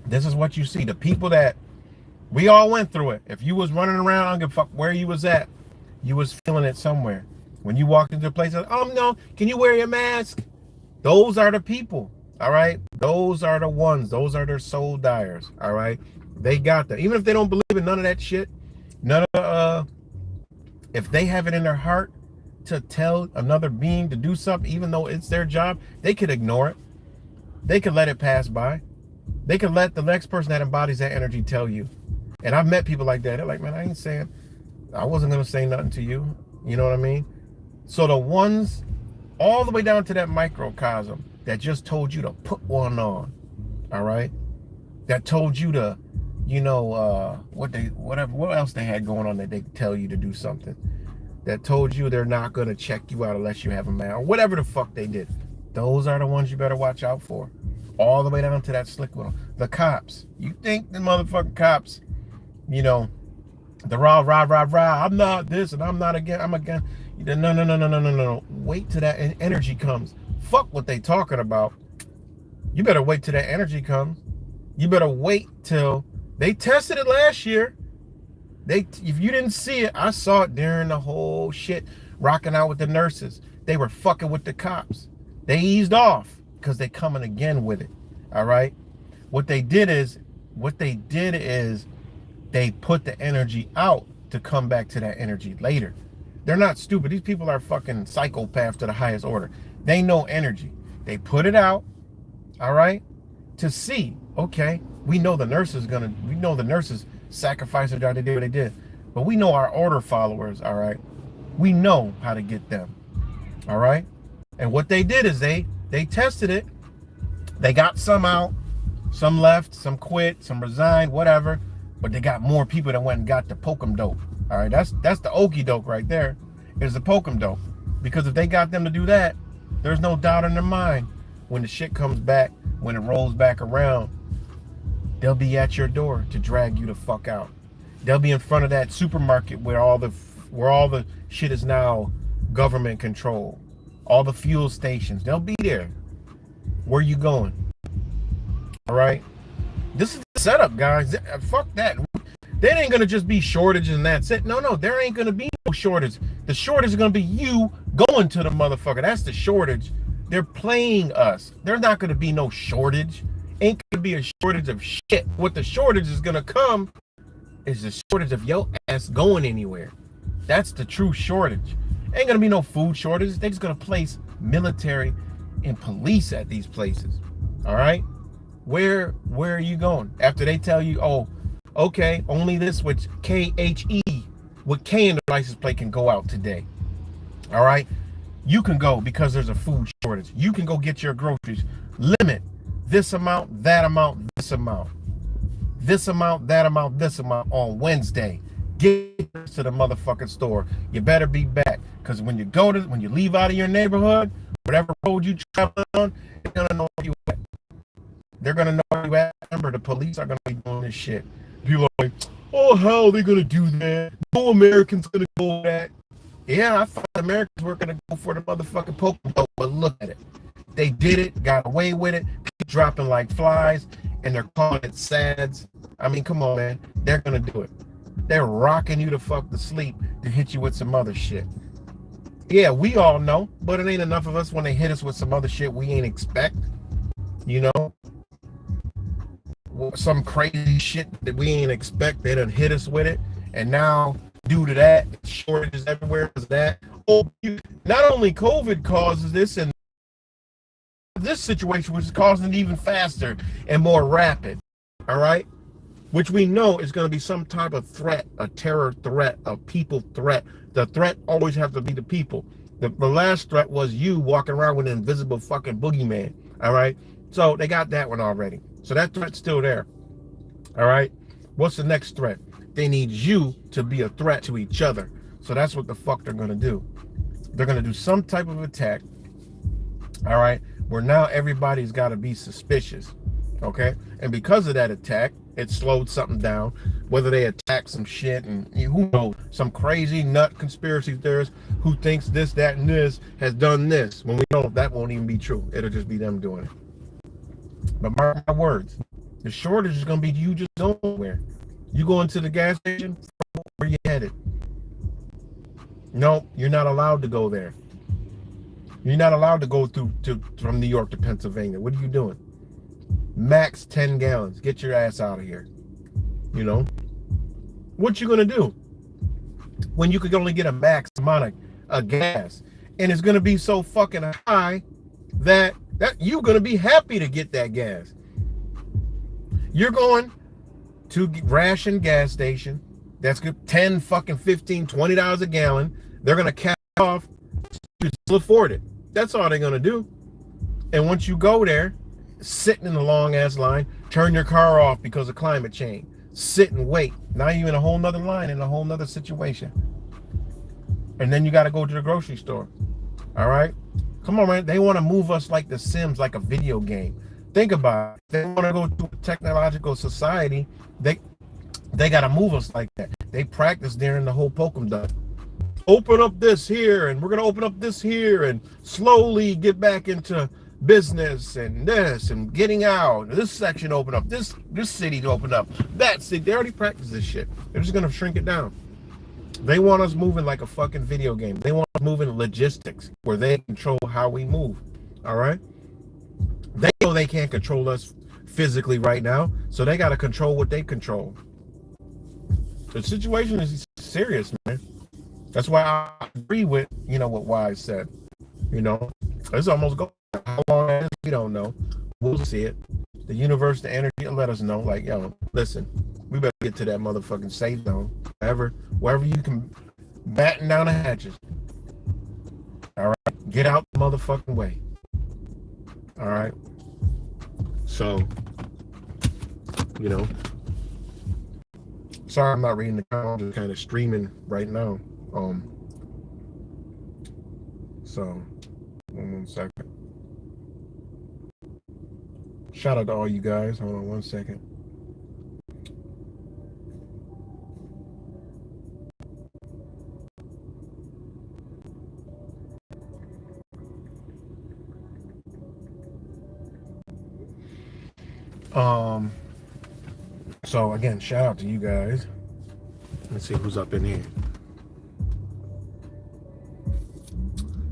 this is what you see. The people that we all went through it. If you was running around, I don't give a fuck where you was at, you was feeling it somewhere. When you walked into a place, no, can you wear your mask? Those are the people, all right? Those are the ones. Those are their soul dyers, all right? They got that. Even if they don't believe in none of that shit, if they have it in their heart to tell another being to do something, even though it's their job, they could ignore it. They could let it pass by. They could let the next person that embodies that energy tell you. And I've met people like that. They're like, man, I wasn't going to say nothing to you. You know what I mean? So the ones all the way down to that microcosm that just told you to put one on, all right? That told you to, you know, what else they had going on that they tell you to do something. That told you they're not going to check you out unless you have a man, or whatever the fuck they did. Those are the ones you better watch out for. All the way down to that slick one. The cops. You think the motherfucking cops, you know, the rah, I'm not this and I'm not again, I'm again. No, no, no, no, no, no, no, no. Wait till that energy comes. Fuck what they talking about. You better wait till that energy comes. You better wait till they tested it last year. If you didn't see it, I saw it during the whole shit, rocking out with the nurses. They were fucking with the cops. They eased off because they coming again with it. All right. What they did is they put the energy out to come back to that energy later. They're not stupid. These people are fucking psychopaths to the highest order. They know energy. They put it out, all right, to see, okay, we know the nurses sacrificed their job, they did what they did. But we know our order followers, all right? We know how to get them, all right? And what they did is they tested it. They got some out, some left, some quit, some resigned, whatever. But they got more people that went and got the Pokem dope. All right, that's the okie doke right there, is the Pokem dope. Because if they got them to do that, there's no doubt in their mind when the shit comes back, when it rolls back around, they'll be at your door to drag you the fuck out. They'll be in front of that supermarket where all the shit is now government controlled. All the fuel stations, they'll be there. Where you going? All right. This is the setup, guys. Fuck that. There ain't gonna just be shortage and that's it. No, there ain't gonna be no shortage. The shortage is gonna be you going to the motherfucker. That's the shortage. They're playing us. There's not gonna be no shortage. Ain't gonna be a shortage of shit. What the shortage is gonna come is the shortage of your ass going anywhere. That's the true shortage. Ain't gonna be no food shortage. They're just gonna place military and police at these places. All right. Where are you going? After they tell you, oh, okay, only this with KHE, with K in the license plate can go out today. All right? You can go because there's a food shortage. You can go get your groceries. Limit this amount, that amount, this amount. This amount, that amount, this amount on Wednesday. Get to the motherfucking store. You better be back. Because when you leave out of your neighborhood, whatever road you travel on, they're gonna know where you at. They're gonna know where you at. Remember, the police are gonna be doing this shit. People are like, oh, how are they gonna do that? No American's gonna go for that. Yeah, I thought Americans were gonna go for the motherfucking Pokemon, but look at it. They did it, got away with it, keep dropping like flies, and they're calling it SADS. I mean, come on, man. They're gonna do it. They're rocking you to fuck to sleep to hit you with some other shit. Yeah, we all know, but it ain't enough of us when they hit us with some other shit we ain't expect. You know? Some crazy shit that we ain't expect. They done hit us with it. And now, due to that, shortages everywhere is that. Oh, not only COVID causes this, and this situation which is causing it even faster and more rapid. All right? Which we know is going to be some type of threat, a terror threat, a people threat. The threat always has to be the people. The last threat was you walking around with an invisible fucking boogeyman. All right? So they got that one already. So that threat's still there. All right? What's the next threat? They need you to be a threat to each other. So that's what the fuck they're going to do. They're going to do some type of attack. All right? Where now everybody's got to be suspicious. Okay? And because of that attack, it slowed something down. Whether they attack some shit and who knows, some crazy nut conspiracy theorist who thinks this, that, and this has done this. When we know that won't even be true. It'll just be them doing it. But mark my words, the shortage is going to be you just going nowhere. You go into the gas station, where you headed? No, you're not allowed to go there. You're not allowed to go from New York to Pennsylvania. What are you doing? Max 10 gallons. Get your ass out of here. You know? What you going to do when you could only get a max amount of gas? And it's going to be so fucking high that you're going to be happy to get that gas. You're going to ration gas station. That's good. 10 fucking 15, $20 a gallon. They're going to cap off. You still afford it. That's all they're going to do. And once you go there, sitting in the long ass line, turn your car off because of climate change. Sit and wait. Now you're in a whole nother line, in a whole nother situation. And then you got to go to the grocery store. All right? Come on, man. They want to move us like The Sims, like a video game. Think about it. They want to go to a technological society. They got to move us like that. They practice during the whole Pokemon. open up this here, and we're going to open up this here, and slowly get back into business and this and getting out. This section open up, this city to open up, that city. They already practice this shit. They're just going to shrink it down. They want us moving like a fucking video game. They want us moving logistics where they control how we move. All right? They know they can't control us physically right now, so they got to control what they control. The situation is serious, man. That's why I agree with, what Wise said. It's almost gone. How long it is, we don't know. We'll see it. The universe, the energy, will let us know. Like, yo, listen, we better get to that motherfucking safe zone. Wherever you can batten down the hatches. All right? Get out the motherfucking way. All right? So, sorry I'm not reading the comments. I'm just kind of streaming right now. So, 1 second. Shout out to all you guys. Hold on 1 second. So again, shout out to you guys. Let's see who's up in here.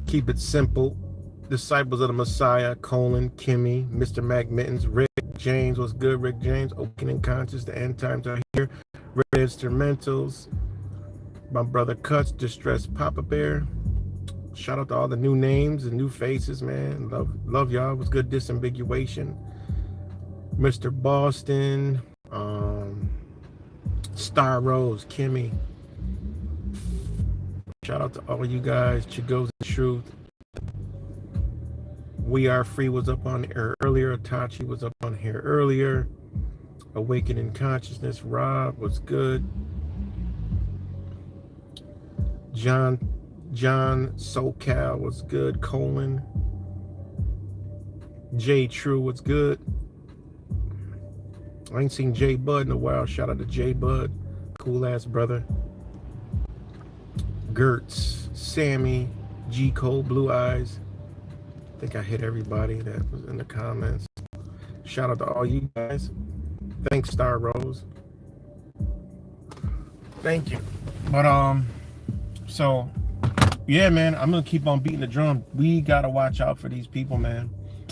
Keep it simple. Disciples of the Messiah, Colin, Kimmy, Mr. McMittens, Rick James, what's good, Rick James, Awakening Conscious, the end times are here, Red Instrumentals, my brother Cuts, Distressed Papa Bear. Shout out to all the new names and new faces, man. Love y'all. What's good, Disambiguation, Mr. Boston, Star Rose, Kimmy. Shout out to all you guys. Chigos the Truth. We Are Free was up on here earlier. Tachi was up on here earlier. Awakening Consciousness. Rob was good. John SoCal was good. Colin. J True was good. I ain't seen J Bud in a while. Shout out to J Bud. Cool ass brother. Gertz, Sammy, G Cole, Blue Eyes. I think I hit everybody that was in the comments. Shout out to all you guys. Thanks, Star Rose. Thank you. But so yeah, man, I'm gonna keep on beating the drum. We gotta watch out for these people, man.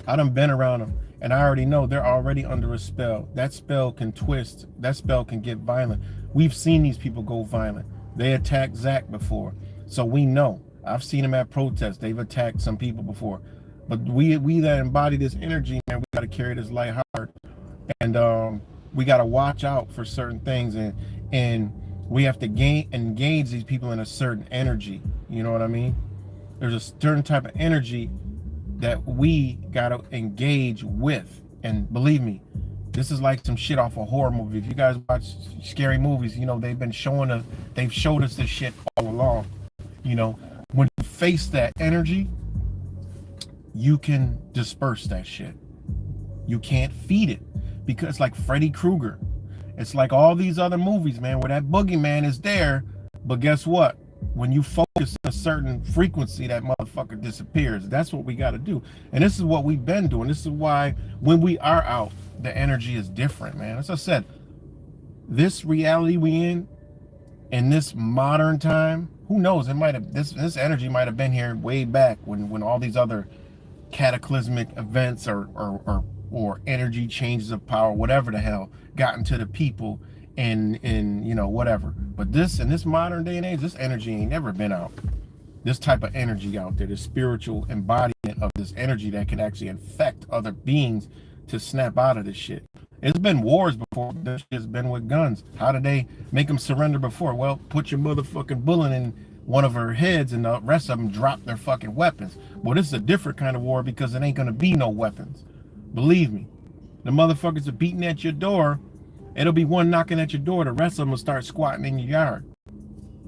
I done been around them, and I already know they're already under a spell. That spell can twist. That spell can get violent. We've seen these people go violent. They attacked Zach before, so we know. I've seen them at protests. They've attacked some people before. But we that embody this energy, man, we got to carry this light hard, and we got to watch out for certain things, and we have to engage these people in a certain energy. You know what I mean? There's a certain type of energy that we got to engage with, and believe me, this is like some shit off a horror movie. If you guys watch scary movies, they've showed us this shit all along. When you face that energy, you can disperse that shit. You can't feed it, because it's like Freddy Krueger. It's like all these other movies, man, where that boogeyman is there, but guess what? When you focus on a certain frequency, that motherfucker disappears. That's what we got to do. And this is what we've been doing. This is why when we are out, the energy is different, man. As I said, this reality we in this modern time, who knows? It might have this energy might have been here way back when all these other cataclysmic events or energy changes of power, whatever the hell, got into the people and whatever. But in this modern day and age, this energy ain't never been out. This type of energy out there, the spiritual embodiment of this energy that can actually infect other beings to snap out of this shit. It's been wars before. This shit's been with guns. How did they make them surrender before? Well, put your motherfucking bullet in one of her heads and the rest of them drop their fucking weapons. Well, this is a different kind of war because it ain't gonna be no weapons. Believe me, the motherfuckers are beating at your door. It'll be one knocking at your door. The rest of them will start squatting in your yard.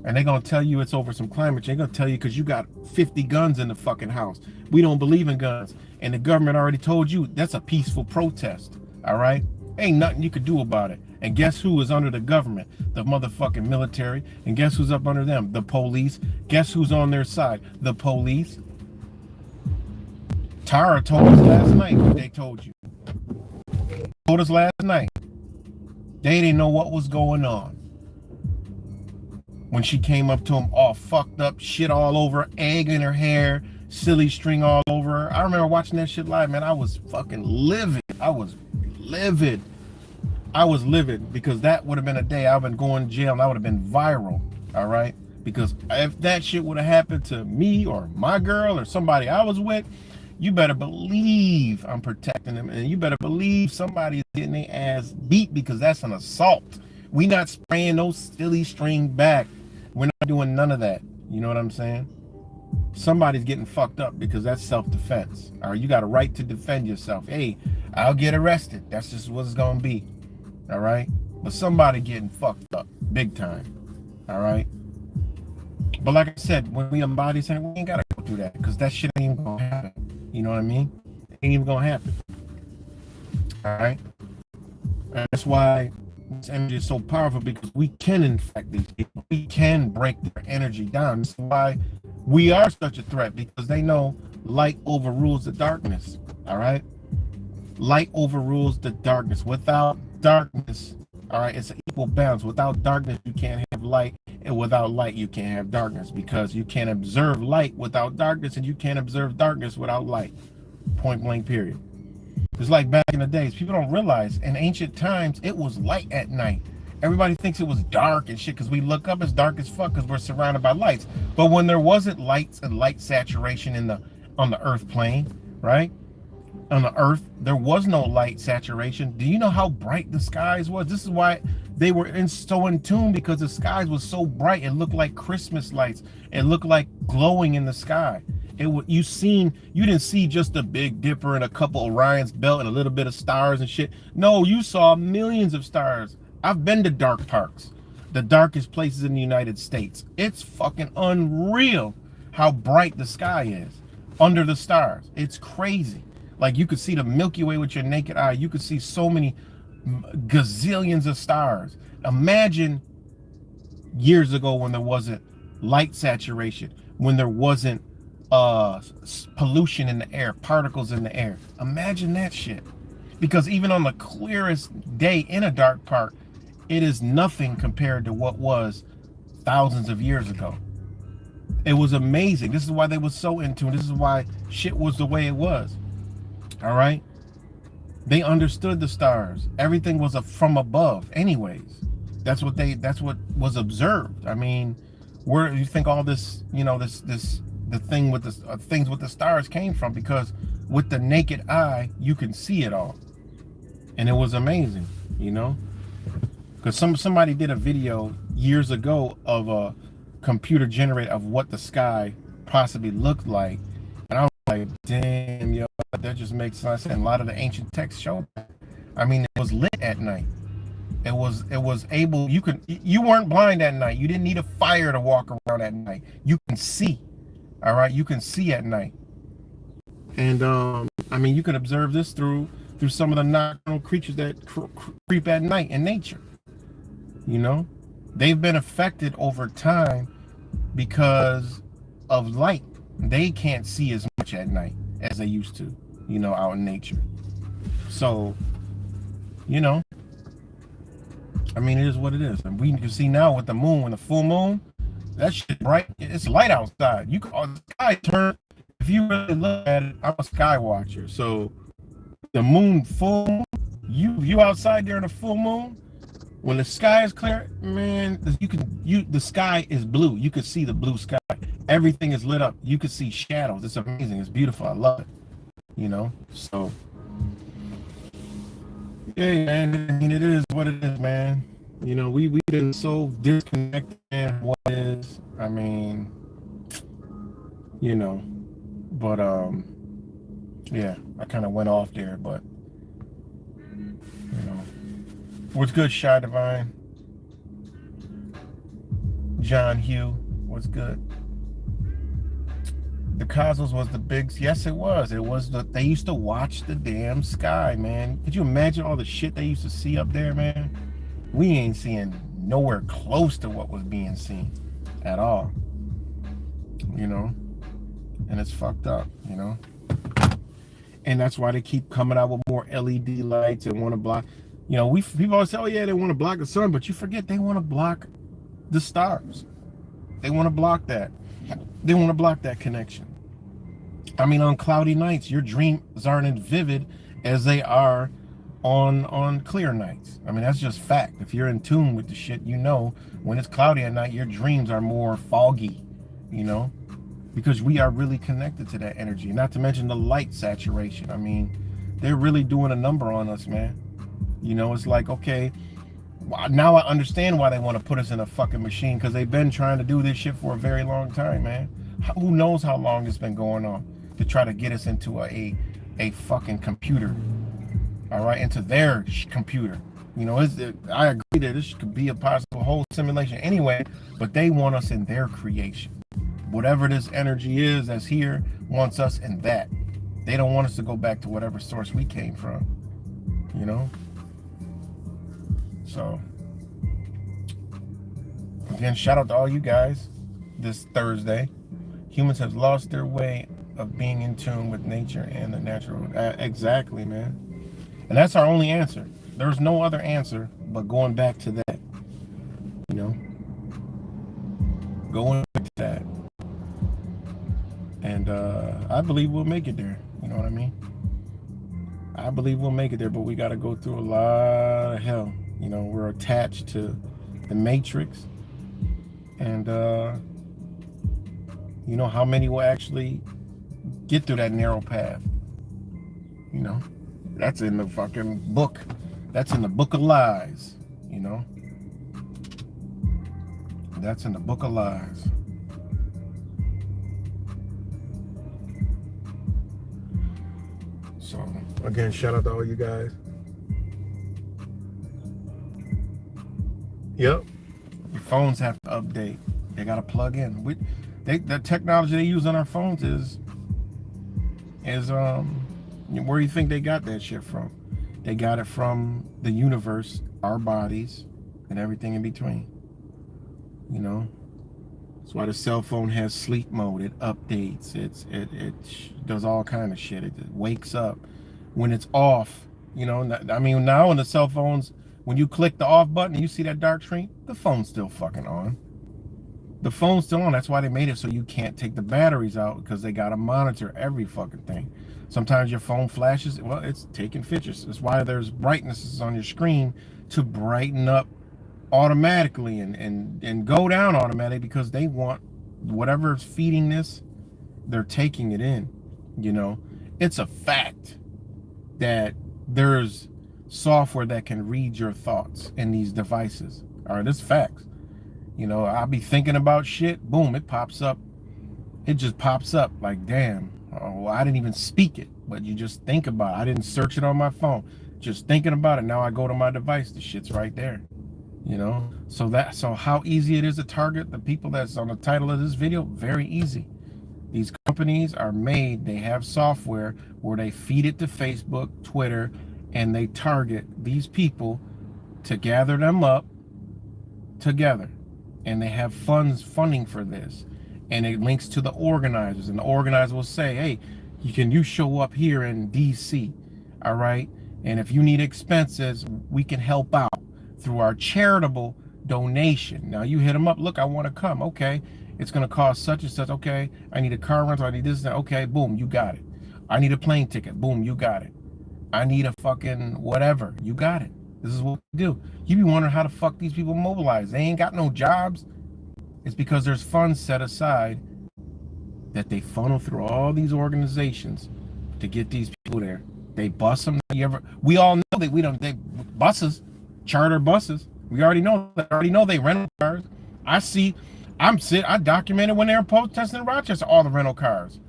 And they're gonna tell you it's over some climate change. They're gonna tell you because you got 50 guns in the fucking house. We don't believe in guns. And the government already told you that's a peaceful protest. All right? Ain't nothing you could do about it. And guess who is under the government? The motherfucking military. And guess who's up under them? The police. Guess who's on their side? The police. Tara told us last night what they told you. Told us last night. They didn't know what was going on. When she came up to him all fucked up, shit all over, egg in her hair, silly string all over her. I remember watching that shit live, man. I was fucking livid. I was livid because that would have been a day I've been going to jail and I would have been viral, all right? Because if that shit would have happened to me or my girl or somebody I was with, you better believe I'm protecting them, and you better believe somebody is getting their ass beat because that's an assault. We not spraying no silly string back. We're not doing none of that. You know what I'm saying? Somebody's getting fucked up because that's self-defense. All right, you got a right to defend yourself. Hey, I'll get arrested. That's just what it's gonna be. All right, but somebody getting fucked up big time. All right. But like I said, when we embody something, we ain't gotta go through that because that shit ain't even gonna happen. You know what I mean? It ain't even gonna happen. All right. And that's why this energy is so powerful, because we can infect these people. We can break their energy down. That's why we are such a threat, because they know light overrules the darkness. All right. Light overrules the darkness. Without darkness, all right, it's an equal balance. Without darkness, you can't have light. And without light, you can't have darkness, because you can't observe light without darkness, and you can't observe darkness without light. Point blank, period. It's like back in the days. People don't realize in ancient times, it was light at night. Everybody thinks it was dark and shit because we look up, it's dark as fuck because we're surrounded by lights. But when there wasn't lights and light saturation on the earth plane, right? On the earth, there was no light saturation. Do you know how bright the skies was? This is why they were so in tune, because the skies was so bright. It looked like Christmas lights. It looked like glowing in the sky. You didn't see just a Big Dipper and a couple Orion's belt and a little bit of stars and shit. No, you saw millions of stars. I've been to dark parks, the darkest places in the United States. It's fucking unreal how bright the sky is under the stars. It's crazy. Like, you could see the Milky Way with your naked eye. You could see so many gazillions of stars. Imagine years ago when there wasn't light saturation, when there wasn't pollution in the air, particles in the air. Imagine that shit. Because even on the clearest day in a dark park, it is nothing compared to what was thousands of years ago. It was amazing. This is why they were so in tune. This is why shit was the way it was. All right. They understood the stars. Everything was from above anyways. That's what was observed. I mean, where do you think all this, the thing with the things with the stars came from? Because with the naked eye, you can see it all. And it was amazing, because somebody did a video years ago of a computer generated of what the sky possibly looked like. And I was like, damn, yo, that just makes sense. And a lot of the ancient texts show that. I mean, it was lit at night. It was able, you weren't blind at night. You didn't need a fire to walk around at night. You can see. All right, you can see at night. And I mean, you can observe this through some of the nocturnal creatures that creep at night in nature. They've been affected over time because of light. They can't see as much at night as they used to, out in nature. So, I mean, it is what it is. And we can see now with the moon, when the full moon, that shit bright. It's light outside. You can, the sky turn. If you really look at it, I'm a sky watcher. So the moon full, you outside there in the full moon, when the sky is clear, man, the sky is blue. You can see the blue sky. Everything is lit up. You can see shadows. It's amazing. It's beautiful. I love it. So yeah, man. I mean, it is what it is, man. We've been so disconnected from what is. I mean, but yeah, I kind of went off there, but what's good, Shy Divine? John Hugh, what's good? The cosmos was the big, yes, it was. It was they used to watch the damn sky, man. Could you imagine all the shit they used to see up there, man? We ain't seeing nowhere close to what was being seen at all, you know? And it's fucked up, you know? And that's why they keep coming out with more LED lights and want to block, you know, people always say, oh yeah, they want to block the sun, but you forget they want to block the stars. They want to block that. They want to block that connection. I mean, on cloudy nights, your dreams aren't as vivid as they are on clear nights. I mean, that's just fact. If you're in tune with the shit, you know, when it's cloudy at night, your dreams are more foggy, you know, because we are really connected to that energy. Not to mention the light saturation. I mean, they're really doing a number on us, man. You know, it's like, okay, now I understand why they want to put us in a fucking machine, because they've been trying to do this shit for a very long time, man. Who knows how long it's been going on to try to get us into a fucking computer, all right, into their computer. You know, I agree that this could be a possible whole simulation anyway, but they want us in their creation. Whatever this energy is that's here wants us in that. They don't want us to go back to whatever source we came from, you know? So, again, shout out to all you guys this Thursday. Humans have lost their way of being in tune with nature and the natural. Exactly, man. And that's our only answer. There's no other answer but going back to that. You know? Going back to that. And I believe we'll make it there. You know what I mean? I believe we'll make it there, but we got to go through a lot of hell. You know, we're attached to the matrix. And, you know, how many will actually get through that narrow path? You know, that's in the fucking book. That's in the book of lies, you know? That's in the book of lies. So, again, shout out to all you guys. Yep. Your phones have to update. They got to plug in. The technology they use on our phones is where do you think they got that shit from? They got it from the universe, our bodies, and everything in between. You know? That's why the cell phone has sleep mode. It updates. It does all kind of shit. It wakes up when it's off. You know, I mean, now on the cell phones, when you click the off button and you see that dark screen, the phone's still fucking on. The phone's still on. That's why they made it so you can't take the batteries out, because they got to monitor every fucking thing. Sometimes your phone flashes. Well, it's taking pictures. That's why there's brightnesses on your screen to brighten up automatically and go down automatically, because they want whatever's feeding this, they're taking it in. You know, it's a fact that there's software that can read your thoughts in these devices. All right, it's facts. You know, I'll be thinking about shit, boom, it pops up. It just pops up like, damn, oh, I didn't even speak it, but you just think about it. I didn't search it on my phone. Just thinking about it, now I go to my device, the shit's right there. You know, so how easy it is to target the people that's on the title of this video? Very easy. These companies are made, they have software where they feed it to Facebook, Twitter, and they target these people to gather them up together. And they have funding for this. And it links to the organizers. And the organizer will say, hey, you show up here in DC, all right? And if you need expenses, we can help out through our charitable donation. Now you hit them up, look, I want to come. Okay, it's going to cost such and such. Okay, I need a car rental, I need this and that. Okay, boom, you got it. I need a plane ticket. Boom, you got it. I need a fucking whatever. You got it. This is what we do. You be wondering how the fuck these people mobilize. They ain't got no jobs. It's because there's funds set aside that they funnel through all these organizations to get these people there. They bus them. We all know that they buses, charter buses. We already know they rental cars. I documented when they were protesting in Rochester, all the rental cars.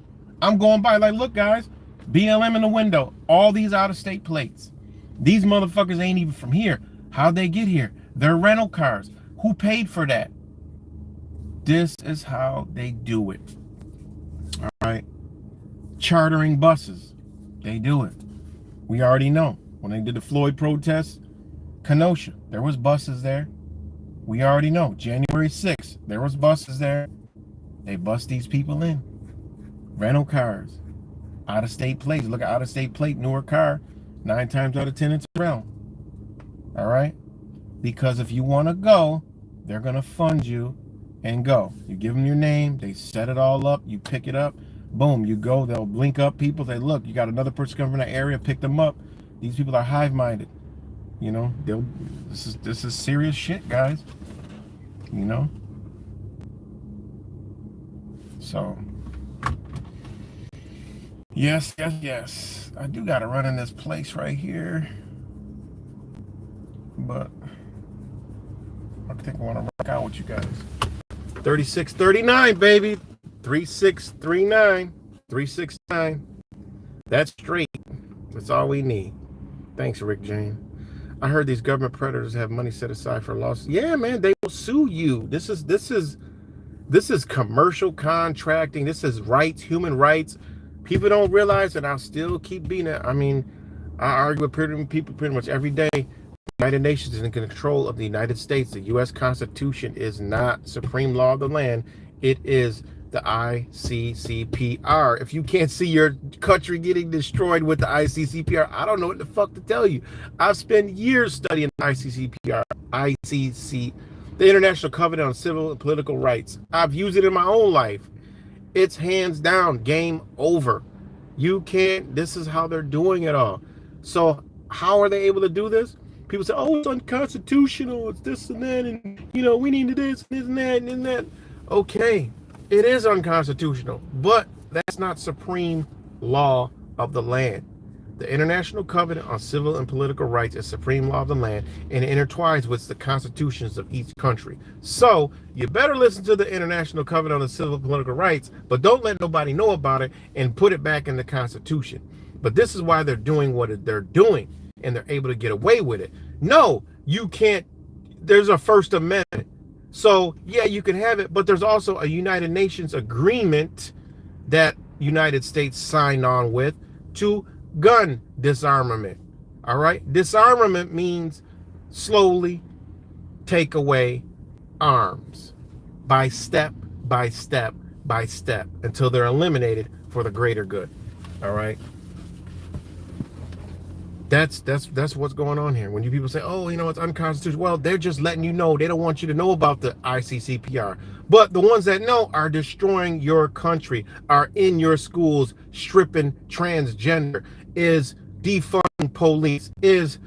I'm going by like, look guys, BLM in the window, all these out-of-state plates. These motherfuckers ain't even from here. How'd they get here? They're rental cars. Who paid for that? This is how they do it. All right? Chartering buses, they do it. We already know. When they did the Floyd protests, Kenosha, there was buses there. We already know. January 6th, there was buses there. They bust these people in. Rental cars, out-of-state plates. Look at out-of-state plate, newer car. 9 times out of 10, it's around. All right? Because if you want to go, they're going to fund you and go. You give them your name. They set it all up. You pick it up. Boom, you go. They'll link up people. They look, you got another person coming from that area. Pick them up. These people are hive-minded. You know, this is serious shit, guys. You know? So, yes. I do got to run in this place right here. But I think I want to rock out with you guys. 3639, baby. 3639. 369. That's straight. That's all we need. Thanks, Rick Jane. I heard these government predators have money set aside for lawsuits. Yeah, man, they will sue you. This is commercial contracting. This is rights, human rights. People don't realize, and I'll still keep being it. I mean, I argue with people pretty much every day. The United Nations is in control of the United States. The U.S. Constitution is not supreme law of the land. It is the ICCPR. If you can't see your country getting destroyed with the ICCPR, I don't know what the fuck to tell you. I've spent years studying the ICCPR, the International Covenant on Civil and Political Rights. I've used it in my own life. It's hands down game over. You can't, this is how they're doing it all. So how are they able to do this? People say, oh, it's unconstitutional, it's this and that, and you know, we need this and that and that. Okay, it is unconstitutional, but that's not supreme law of the land. The International Covenant on Civil and Political Rights is supreme law of the land, and it intertwines with the constitutions of each country. So you better listen to the International Covenant on the Civil and Political Rights, but don't let nobody know about it and put it back in the Constitution. But this is why they're doing what they're doing, and they're able to get away with it. No, you can't. There's a First Amendment. So yeah, you can have it, but there's also a United Nations agreement that United States signed on with to gun disarmament. All right, disarmament means slowly take away arms by step by step by step until they're eliminated for the greater good. All right, that's what's going on here. When you people say, oh, you know, it's unconstitutional, well, they're just letting you know. They don't want you to know about the ICCPR. But the ones that know are destroying your country, are in your schools, stripping transgender, is defunding police, is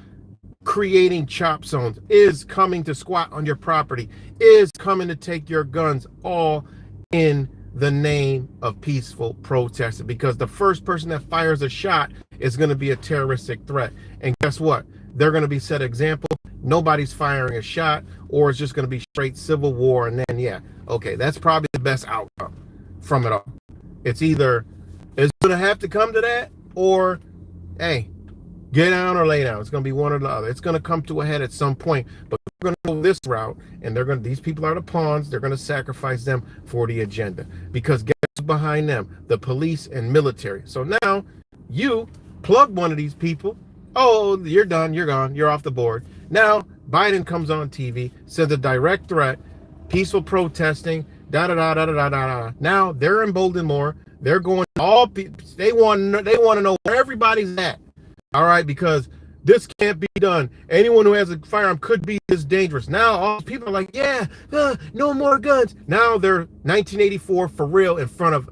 creating chop zones, is coming to squat on your property, is coming to take your guns, all in the name of peaceful protesting. Because the first person that fires a shot is going to be a terroristic threat. And guess what? They're going to be set example. Nobody's firing a shot, or it's just going to be straight civil war. And then, yeah, okay, that's probably the best outcome from it all. It's either it's going to have to come to that, or hey, get down or lay down. It's going to be one or the other. It's going to come to a head at some point, but we're going to go this route, and these people are the pawns. They're going to sacrifice them for the agenda, because guess who's behind them? The police and military. So now you plug one of these people. Oh, you're done. You're gone. You're off the board. Now Biden comes on TV, says a direct threat, peaceful protesting, da da da da da da da. Now they're emboldened more. They're going all. They want to know where everybody's at. All right, because this can't be done. Anyone who has a firearm could be this dangerous. Now all people are like, yeah, no more guns. Now they're 1984 for real in front of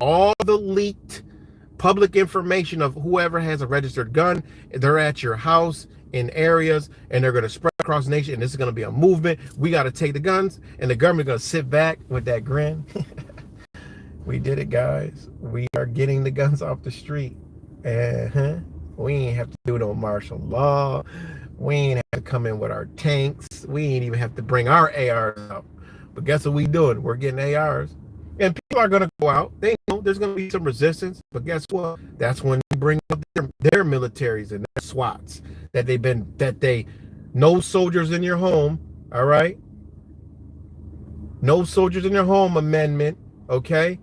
all the leaked public information of whoever has a registered gun. They're at your house in areas, and they're going to spread across the nation, and this is going to be a movement. We got to take the guns, and the government going to sit back with that grin. We did it, guys. We are getting the guns off the street. We ain't have to do no martial law. We ain't have to come in with our tanks. We ain't even have to bring our ARs out. But guess what we doing? We're getting ARs. And people are going to go out. They know there's going to be some resistance. But guess what? That's when they bring up their militaries and their SWATs. No soldiers in your home. All right? No soldiers in your home amendment. Okay?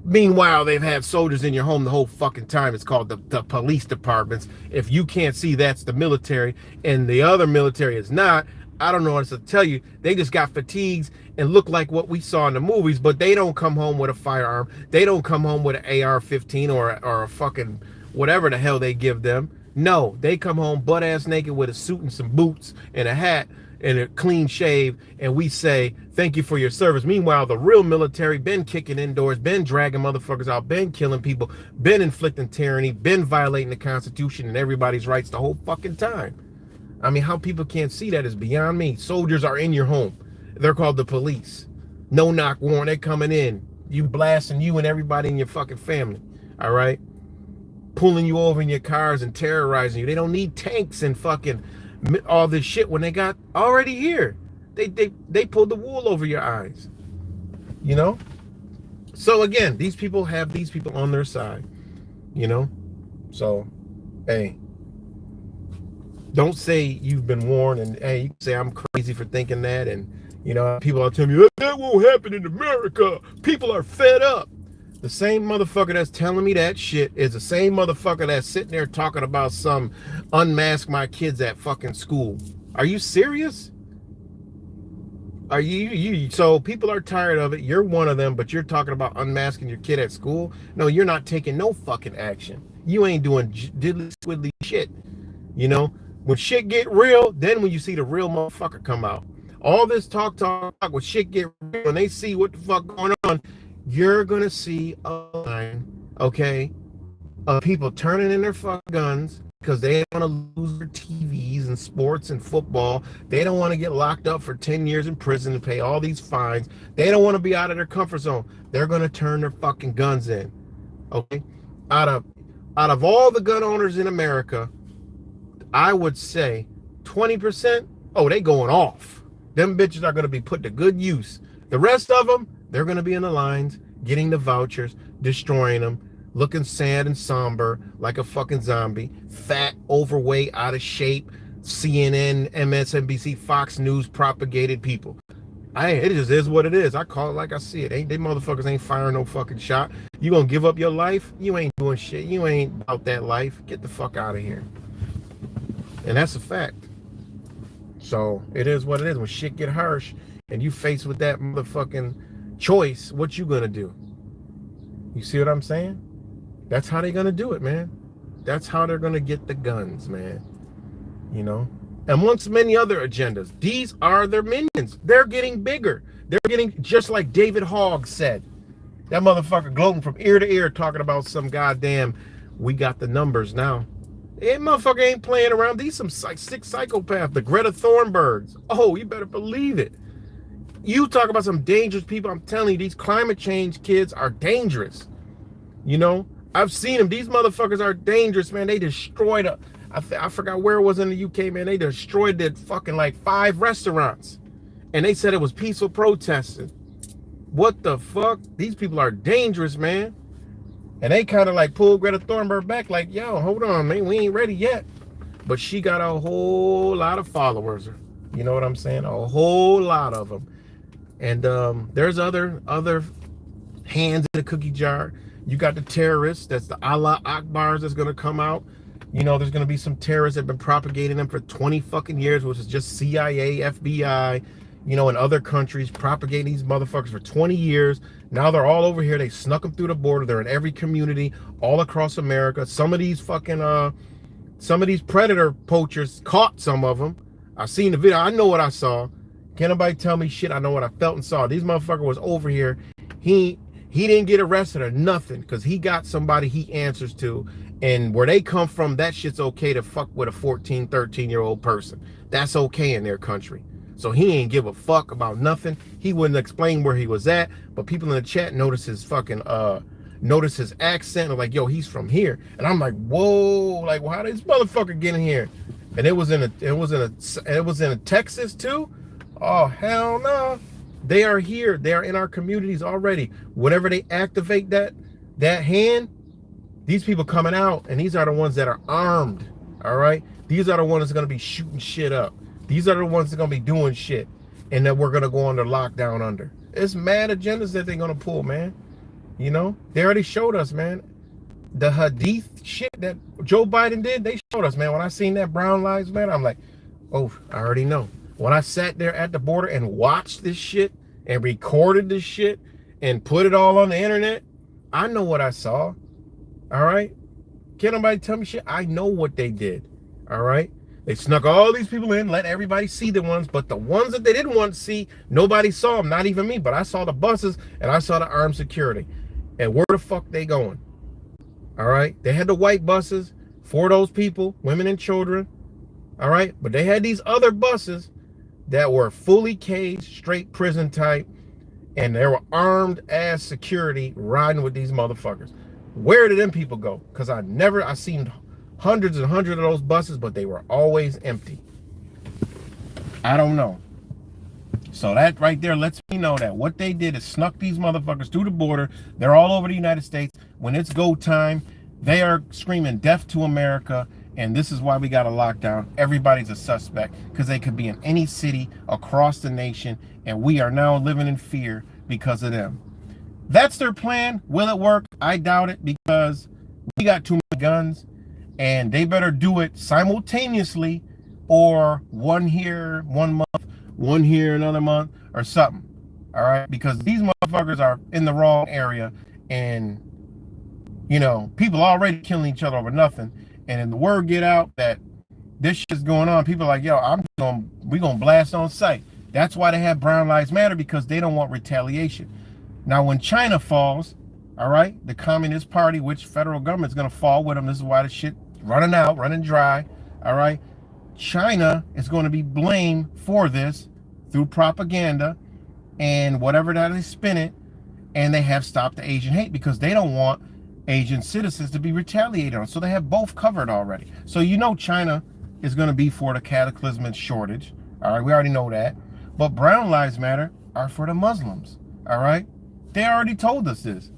Meanwhile, they've had soldiers in your home the whole fucking time. It's called the police departments. If you can't see that's the military and the other military is not, I don't know what to tell you. They just got fatigues and look like what we saw in the movies, but they don't come home with a firearm. They don't come home with an AR-15 or a fucking whatever the hell they give them. No, they come home butt ass naked with a suit and some boots and a hat and a clean shave, and we say thank you for your service. Meanwhile, the real military been kicking indoors, been dragging motherfuckers out, been killing people, been inflicting tyranny, been violating the Constitution and everybody's rights the whole fucking time. I mean, how people can't see that is beyond me. Soldiers are in your home. They're called the police. No knock warrant. They're coming in. You blasting you and everybody in your fucking family. All right? Pulling you over in your cars and terrorizing you. They don't need tanks and fucking all this shit when they got already here. They pulled the wool over your eyes. You know? So again, these people have these people on their side. You know? So, hey. Don't say you've been warned and hey, you can say I'm crazy for thinking that, and you know, people are telling me that won't happen in America. People are fed up. The same motherfucker that's telling me that shit is the same motherfucker that's sitting there talking about some unmask my kids at fucking school. Are you serious? Are you so people are tired of it. You're one of them, but you're talking about unmasking your kid at school? No, you're not taking no fucking action. You ain't doing diddly squiddly shit. You know? When shit get real, then when you see the real motherfucker come out. All this talk, when shit get real, when they see what the fuck going on, you're going to see a line, okay, of people turning in their fucking guns because they don't want to lose their TVs and sports and football. They don't want to get locked up for 10 years in prison and pay all these fines. They don't want to be out of their comfort zone. They're going to turn their fucking guns in, okay? Out of all the gun owners in America, I would say 20%, oh, they going off. Them bitches are going to be put to good use. The rest of them, they're going to be in the lines, getting the vouchers, destroying them, looking sad and somber like a fucking zombie, fat, overweight, out of shape, CNN, MSNBC, Fox News propagated people. It just is what it is. I call it like I see it. They motherfuckers ain't firing no fucking shot. You gonna give up your life? You ain't doing shit. You ain't about that life. Get the fuck out of here. And that's a fact. So it is what it is. When shit get harsh and you faced with that motherfucking choice, what you gonna do? You see what I'm saying? That's how they're gonna do it, man. That's how they're gonna get the guns, man. You know? And amongst many other agendas, these are their minions. They're getting bigger. They're getting, just like David Hogg said. That motherfucker gloating from ear to ear talking about some goddamn, we got the numbers now. That motherfucker ain't playing around. These some sick psychopaths. The Greta Thunbergs. Oh, you better believe it. You talk about some dangerous people. I'm telling you, these climate change kids are dangerous. You know, I've seen them. These motherfuckers are dangerous, man. They destroyed I forgot where it was in the UK, man. They destroyed that fucking like 5 restaurants. And they said it was peaceful protesting. What the fuck? These people are dangerous, man. And they kind of like pulled Greta Thunberg back like, yo, hold on, man, we ain't ready yet. But she got a whole lot of followers. You know what I'm saying? A whole lot of them. And there's other hands in the cookie jar. You got the terrorists. That's the Allah Akbars that's going to come out. You know, there's going to be some terrorists that have been propagating them for 20 fucking years, which is just CIA, FBI, you know, in other countries, propagating these motherfuckers for 20 years. Now they're all over here. They snuck them through the border. They're in every community all across America. Some of these fucking, some of these predator poachers caught some of them. I seen the video. I know what I saw. Can't nobody tell me shit. I know what I felt and saw. These motherfucker was over here. He didn't get arrested or nothing because he got somebody he answers to. And where they come from, that shit's okay to fuck with a 14, 13-year-old person. That's okay in their country. So he ain't give a fuck about nothing. He wouldn't explain where he was at, but people in the chat notice his fucking notice his accent, like, yo, he's from here. And I'm like, whoa, like, well, how did this motherfucker get in here? And it was in Texas too? Oh, hell no. They are here. They are in our communities already. Whenever they activate that hand, these people coming out, and these are the ones that are armed, all right? These are the ones that's going to be shooting shit up. These are the ones that are going to be doing shit, and that we're going to go under lockdown under. It's mad agendas that they're going to pull, man. You know, they already showed us, man. The Hadith shit that Joe Biden did, they showed us, man. When I seen that Brown Lives Matter, I'm like, oh, I already know. When I sat there at the border and watched this shit and recorded this shit and put it all on the internet, I know what I saw. All right? Can't nobody tell me shit. I know what they did. All right? They snuck all these people in, let everybody see the ones, but the ones that they didn't want to see, nobody saw them, not even me. But I saw the buses and I saw the armed security. And where the fuck they going? All right? They had the white buses for those people, women and children. All right? But they had these other buses that were fully caged, straight prison type, and there were armed ass security riding with these motherfuckers. Where did them people go? Because I seen hundreds and hundreds of those buses, but they were always empty. I don't know. So that right there lets me know that what they did is snuck these motherfuckers through the border. They're all over the United States. When it's go time, they are screaming death to America. And this is why we got a lockdown. Everybody's a suspect because they could be in any city across the nation. And we are now living in fear because of them. That's their plan. Will it work? I doubt it because we got too many guns. And they better do it simultaneously or one here, 1 month, one here, another month or something. All right. Because these motherfuckers are in the wrong area. And, you know, people already killing each other over nothing. And then the word get out that this shit's going on. People are like, yo, we gonna blast on sight. That's why they have Brown Lives Matter, because they don't want retaliation. Now, when China falls, all right, the Communist Party, which federal government's gonna fall with them. This is why the shit running dry. All right, China is going to be blamed for this through propaganda and whatever that they spin it, and they have stopped the Asian hate because they don't want Asian citizens to be retaliated on. So they have both covered already. So you know China is going to be for the cataclysmic shortage. All right, we already know that. But Brown Lives Matter are for the Muslims. All right, they already told us this.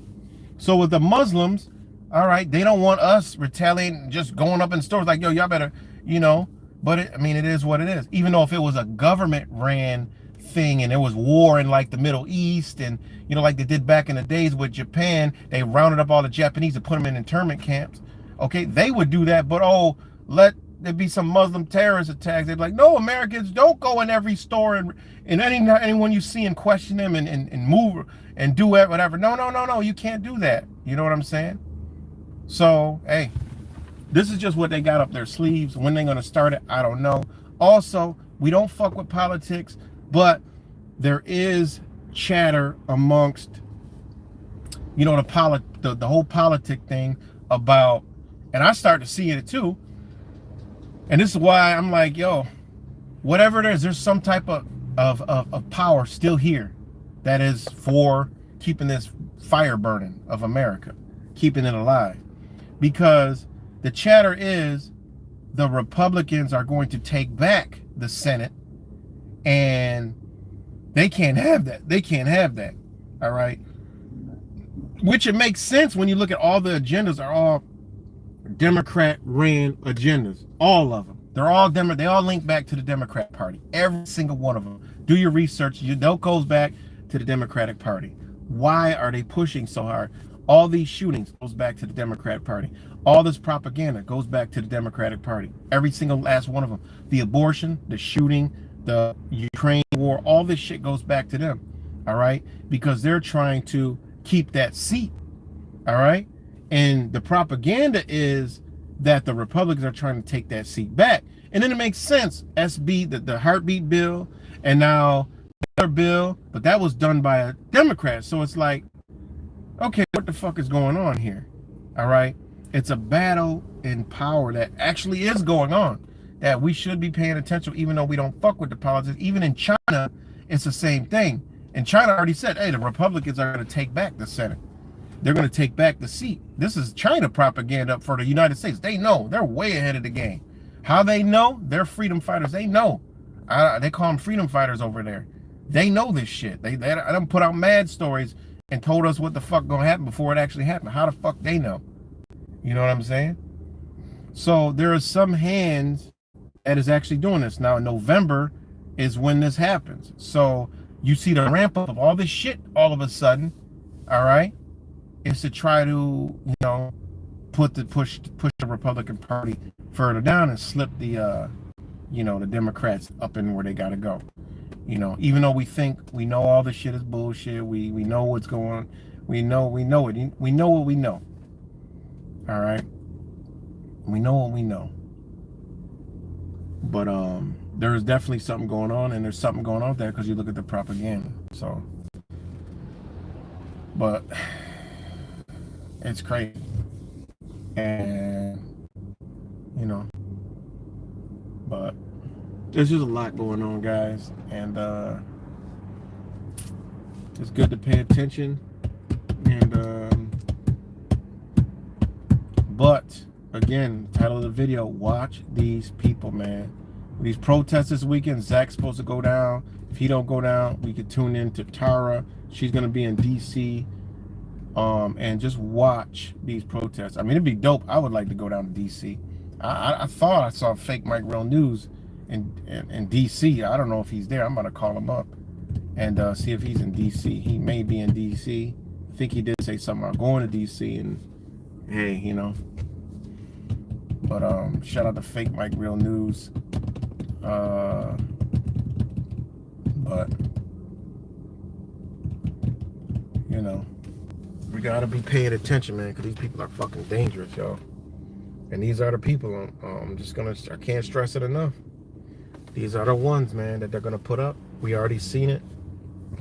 So with the Muslims, all right, they don't want us retaliating, just going up in stores like, yo, y'all better, you know. But it is what it is. Even though if it was a government ran thing and there was war in like the Middle East and, you know, like they did back in the days with Japan, they rounded up all the Japanese and put them in internment camps. Okay, they would do that, but oh, let there be some Muslim terrorist attacks. They'd be like, no, Americans, don't go in every store and anyone you see and question them and move and do it, whatever. No, you can't do that. You know what I'm saying? So, hey, this is just what they got up their sleeves. When they're going to start it, I don't know. Also, we don't fuck with politics, but there is chatter amongst, you know, the whole politic thing about, and I start to see it too. And this is why I'm like, yo, whatever it is, there's some type of power still here that is for keeping this fire burning of America, keeping it alive. Because the chatter is the Republicans are going to take back the Senate, and they can't have that. They can't have that. All right. Which it makes sense when you look at all the agendas are all Democrat ran agendas. All of them. They're all they all link back to the Democrat Party. Every single one of them. Do your research. They'll goes back to the Democratic Party. Why are they pushing so hard? All these shootings goes back to the Democratic Party. All this propaganda goes back to the Democratic Party. Every single last one of them. The abortion, the shooting, the Ukraine war, all this shit goes back to them. All right? Because they're trying to keep that seat. All right? And the propaganda is that the Republicans are trying to take that seat back. And then it makes sense. SB, the heartbeat bill, and now the other bill, but that was done by a Democrat. So it's like, okay, what the fuck is going on here? All right? It's a battle in power that actually is going on, that we should be paying attention, even though we don't fuck with the politics. Even in China, it's the same thing. And China already said, hey, the Republicans are going to take back the Senate. They're going to take back the seat. This is China propaganda for the United States. They know. They're way ahead of the game. How they know? They're freedom fighters. They know. They call them freedom fighters over there. They know this shit. They done put out mad stories and told us what the fuck going to happen before it actually happened. How the fuck they know? You know what I'm saying? So there are some hands that is actually doing this. Now in November is when this happens. So you see the ramp up of all this shit all of a sudden. All right. is to try to, push the Republican Party further down and slip the the Democrats up in where they gotta go. Even though we think we know all this shit is bullshit, we know what's going on. We know it. We know what we know. All right. We know what we know. But there's definitely something going on, and there's something going on there because you look at the propaganda. So, but it's crazy, and but there's just a lot going on, guys, and it's good to pay attention. And but again, title of the video: watch these people, man. These protests this weekend. Zach's supposed to go down. If he don't go down, we could tune in to Tara. She's gonna be in DC, and just watch these protests. I mean, it'd be dope. I would like to go down to DC. I thought I saw fake Mike Real News in DC. I don't know if he's there. I'm gonna call him up and see if he's in DC. He may be in DC. I think he did say something about going to DC, and hey, But shout out to fake Mike Real News. But we gotta be paying attention, man, because these people are fucking dangerous, y'all. And these are the people. I can't stress it enough. These are the ones, man, that they're gonna put up. We already seen it.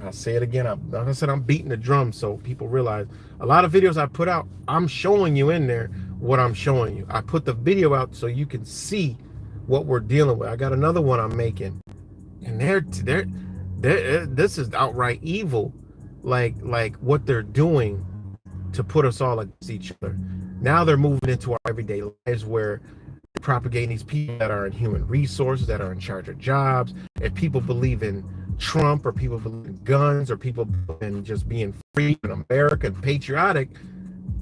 I'll say it again. Like I said, I'm beating the drum so people realize a lot of videos I put out, I'm showing you in there what I'm showing you. I put the video out so you can see what we're dealing with. I got another one I'm making, and this is outright evil, like what they're doing to put us all against each other. Now they're moving into our everyday lives where they're propagating these people that are in human resources, that are in charge of jobs. If people believe in Trump, or people believe in guns, or people believe in just being free and American, patriotic,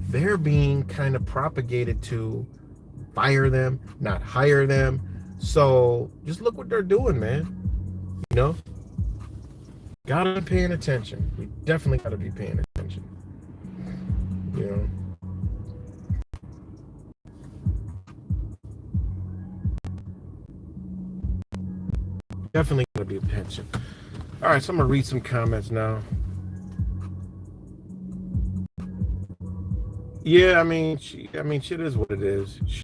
they're being kind of propagated to fire them, not hire them. So just look what they're doing, man. Gotta be paying attention. We definitely gotta be paying attention. Definitely gotta be paying attention. All right, so I'm gonna read some comments now. Yeah, I mean, shit is what it is. She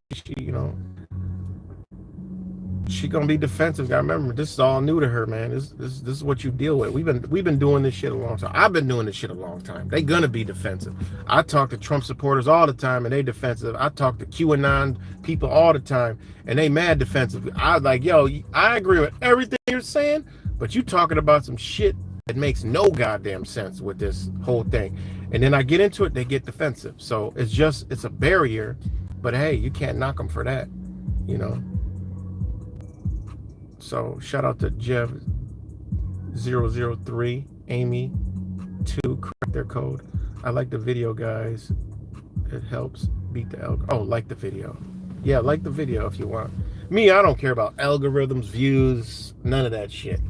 she gonna be defensive. Gotta remember, this is all new to her, man. This is what you deal with. We've been doing this shit a long time. I've been doing this shit a long time. They gonna be defensive. I talk to Trump supporters all the time, and they defensive. I talk to QAnon people all the time, and they mad defensive. I like, yo, I agree with everything you're saying, but you talking about some shit that makes no goddamn sense with this whole thing. And then I get into it, they get defensive. So it's a barrier, but hey, you can't knock them for that, So shout out to Jeff 003, Amy 2, correct their code. I like the video, guys. It helps beat the algorithm. Oh, like the video. Yeah, like the video if you want. Me, I don't care about algorithms, views, none of that shit.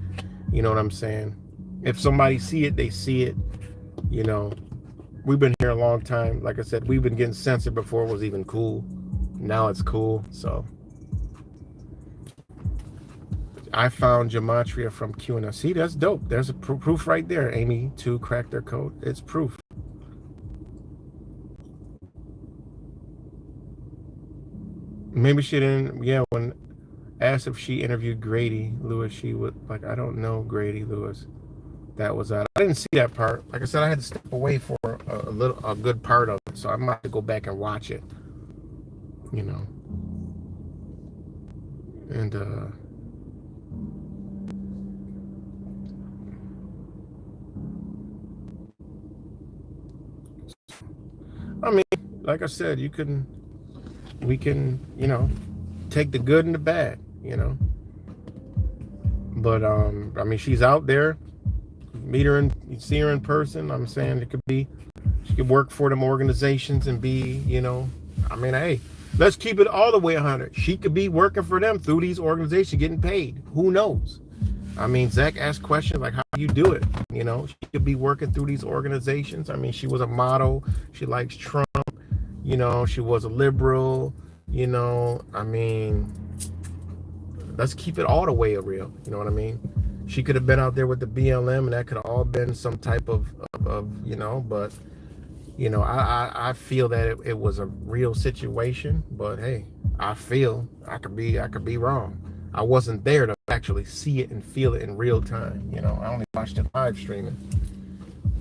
You know what I'm saying? If somebody see it, they see it. We've been here a long time. Like I said, we've been getting censored before it was even cool. Now it's cool, so. I found gematria from QAnon. See, that's dope. There's a proof right there. Amy 2 cracked their code. It's proof. Maybe she didn't. Yeah, when asked if she interviewed Grady Lewis, she would like, I don't know Grady Lewis. That was that. I didn't see that part. Like I said, I had to step away for a good part of it, so I might have to go back and watch it. And I mean, like I said, we can, take the good and the bad, But I mean, she's out there. Meet her you see her in person. I'm saying she could work for them organizations and be, I mean, hey, let's keep it all the way 100. She could be working for them through these organizations, getting paid. Who knows? I mean, Zach asked questions like, how do you do it? You know, she could be working through these organizations. I mean, she was a model. She likes Trump. You know, she was a liberal. You know, I mean, let's keep it all the way real. You know what I mean? She could have been out there with the BLM, and that could have all been some type of you know, but you know, I feel that it was a real situation, but hey, I feel I could be wrong. I wasn't there to actually see it and feel it in real time. You know, I only watched it live streaming.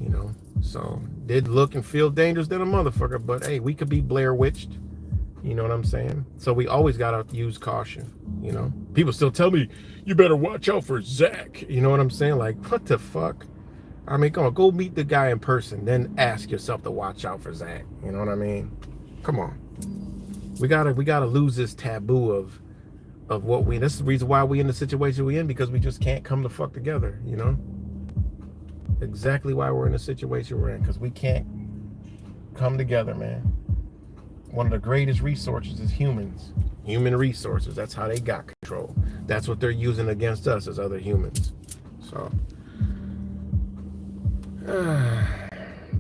You know, so did look and feel dangerous than a motherfucker, but hey, we could be Blair Witched. You know what I'm saying? So we always gotta use caution. You know, people still tell me you better watch out for Zach. You know what I'm saying? Like, what the fuck? I mean, come on, go meet the guy in person, then ask yourself to watch out for Zach. You know what I mean? Come on. We gotta lose this taboo of what we. This is the reason why we in the situation we in, because we just can't come the fuck together. You know? Exactly why we're in the situation we're in, because we can't come together, man. One of the greatest resources is humans. Human resources. That's how they got control. That's what they're using against us as other humans. So.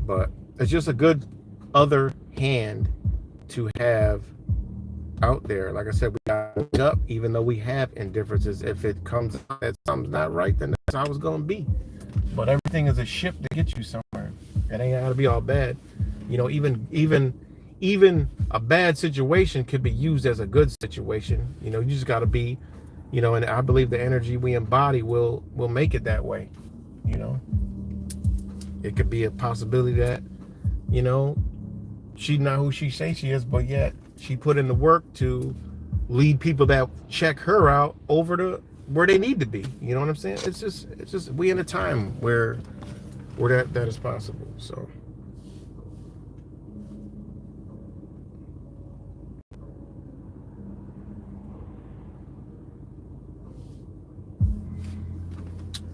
But it's just a good other hand to have out there. Like I said, we got to wake up, even though we have indifferences. If it comes out that something's not right, then that's how it's going to be. But everything is a ship to get you somewhere. It ain't got to be all bad. You know, even a bad situation could be used as a good situation. You know, you just got to be, you know, and I believe the energy we embody will make it that way. You know. It could be a possibility that, you know, she's not who she says she is, but yet she put in the work to lead people that check her out over to where they need to be. You know what I'm saying? It's just we in a time where that is possible. So.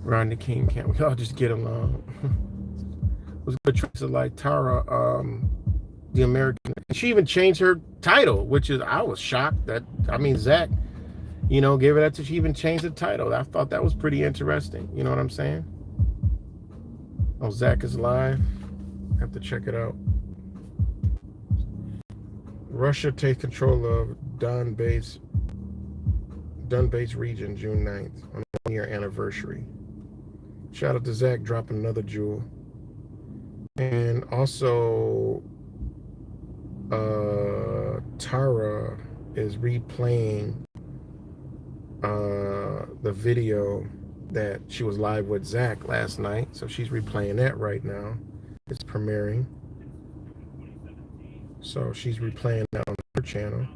Rodney King, can't we all just get along? Was good Teresa like Tara, the American. She even changed her title, which is, I was shocked that, I mean, Zach, you know, gave her that to, she even changed the title. I thought that was pretty interesting. You know what I'm saying? Oh, Zach is live. I have to check it out. Russia takes control of Donbass region June 9th on the 1-year anniversary. Shout out to Zach dropping another jewel. And also, Tara is replaying the video that she was live with Zach last night. So she's replaying that right now. It's premiering. So she's replaying that on her channel.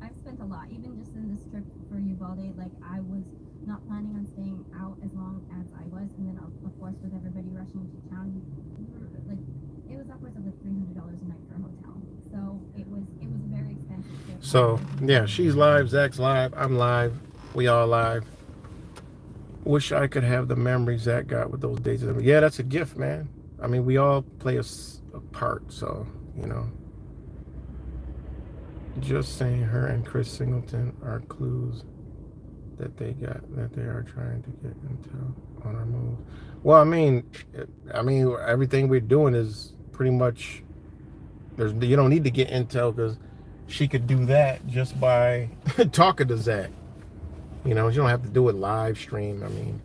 I've spent a lot, even just in this trip for Uvalde. Like, I was not planning on staying out as long as I was, and then of course with everybody rushing to town, like, it was upwards of like $300 a night for a hotel. So it was a very expensive trip. So yeah, she's live, Zach's live, I'm live, we all live. Wish I could have the memories Zach got with those days. Yeah, that's a gift, man. I mean, we all play a part, so you know. Just saying, her and Chris Singleton are clues that they are trying to get intel on our move. Well, I mean, everything we're doing is pretty much. You don't need to get intel, because she could do that just by talking to Zach. You know, you don't have to do it live stream. I mean,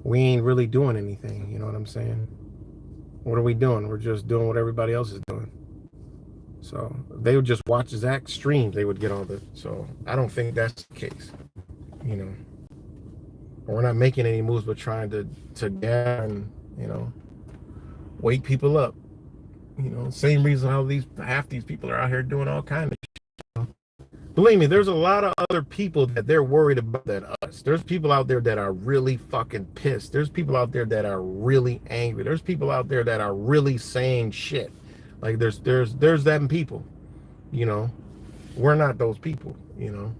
we ain't really doing anything. You know what I'm saying? What are we doing? We're just doing what everybody else is doing. So they would just watch Zach streams. They would get all the. So I don't think that's the case. You know, we're not making any moves, but trying to gather and, you know, wake people up. You know, same reason how half these people are out here doing all kinds of shit. Believe me, there's a lot of other people that they're worried about than us. There's people out there that are really fucking pissed. There's people out there that are really angry. There's people out there that are really saying shit. Like there's them people, You know, we're not those people, you know.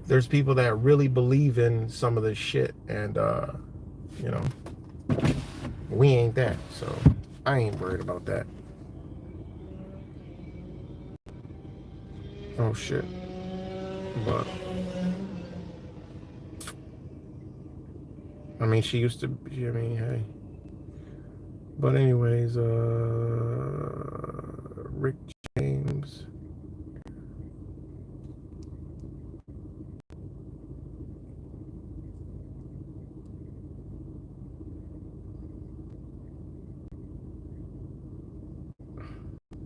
There's people that really believe in some of this shit, and you know, we ain't that. So I ain't worried about that. Oh shit. But I mean, she used to be, I mean, hey. But anyways, Rick James.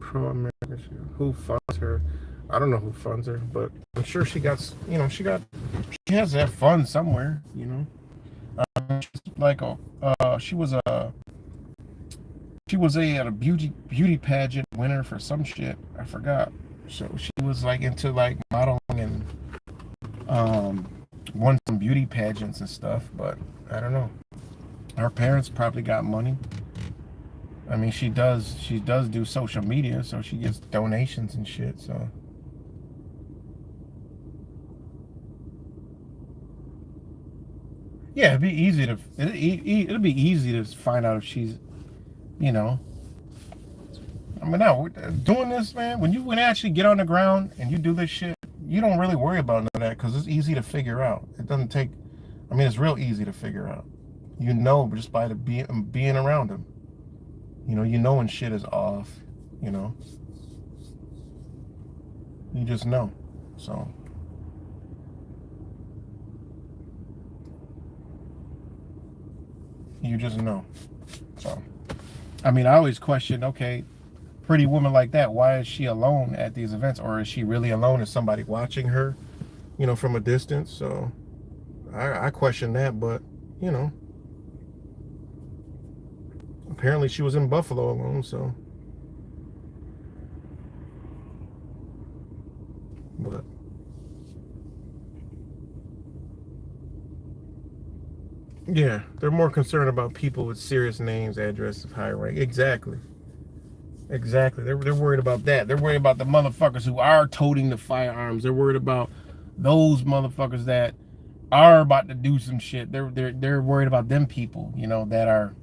Pro American. Who funds her? I don't know who funds her, but I'm sure she got, you know, she has to have funds somewhere, you know. Like she was a beauty pageant winner for some shit. I forgot. So she was like into like modeling and won some beauty pageants and stuff, but I don't know. Her parents probably got money. I mean, she does do social media, so she gets donations and shit, so yeah, it'd be easy to it'll be easy to find out if she's, you know. I mean, now doing this, man. When you actually get on the ground and you do this shit, you don't really worry about none of that because it's easy to figure out. It doesn't take. I mean, it's real easy to figure out. You know, just by the being around them. You know when shit is off. You know, you just know. So. You just know. So, I mean, I always question, okay, pretty woman like that, why is she alone at these events? Or is she really alone? Is somebody watching her, you know, from a distance? So, I question that, but, you know, apparently she was in Buffalo alone, so. But. Yeah, they're more concerned about people with serious names, addresses, high rank. Exactly. Exactly. They're worried about that. They're worried about the motherfuckers who are toting the firearms. They're worried about those motherfuckers that are about to do some shit. They're worried about them people, you know, that are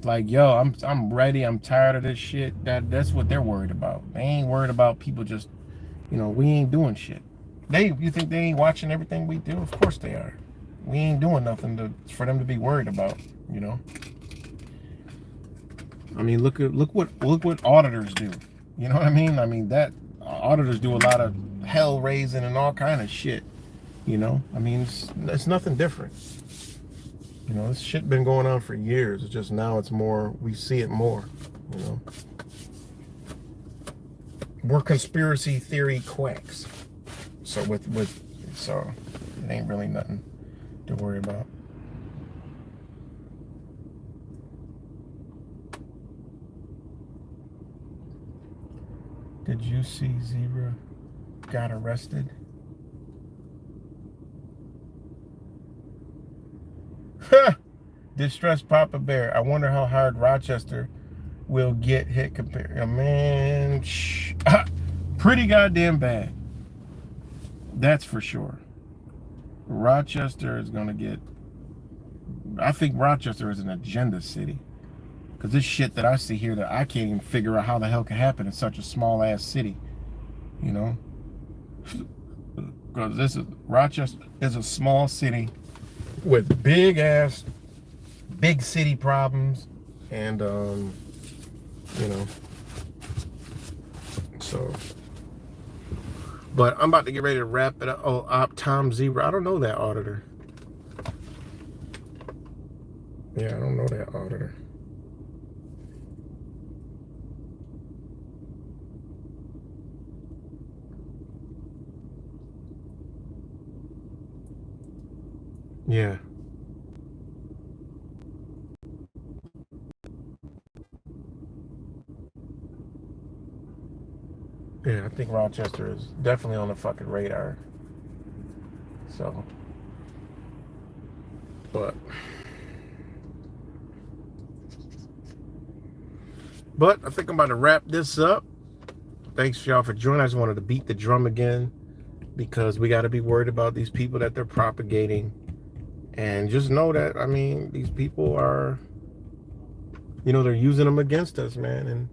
like, yo, I'm ready. I'm tired of this shit. That's what they're worried about. They ain't worried about people just, you know, we ain't doing shit. You think they ain't watching everything we do? Of course they are. We ain't doing nothing for them to be worried about, you know. I mean, look what auditors do. You know what I mean? I mean that auditors do a lot of hell raising and all kind of shit. You know, I mean it's nothing different. You know, this shit been going on for years. It's just now it's more, we see it more. You know, we're conspiracy theory quacks. So so it ain't really nothing to worry about. Did you see Zebra got arrested? Distressed Papa Bear. I wonder how hard Rochester will get hit compared. Man, pretty goddamn bad. That's for sure. Rochester is gonna get. I think Rochester is an agenda city. Because this shit that I see here that I can't even figure out how the hell can happen in such a small ass city. You know? Because Rochester is a small city with big city problems. And, you know. So. But I'm about to get ready to wrap it up. Oh, Tom Zebra. I don't know that auditor. Yeah, I don't know that auditor. Yeah. Yeah, I think Rochester is definitely on the fucking radar. So, but I think I'm about to wrap this up. thanks y'all for joining. I just wanted to beat the drum again because we got to be worried about these people that they're propagating. And just know that, I mean, these people are, you know, they're using them against us, man. And,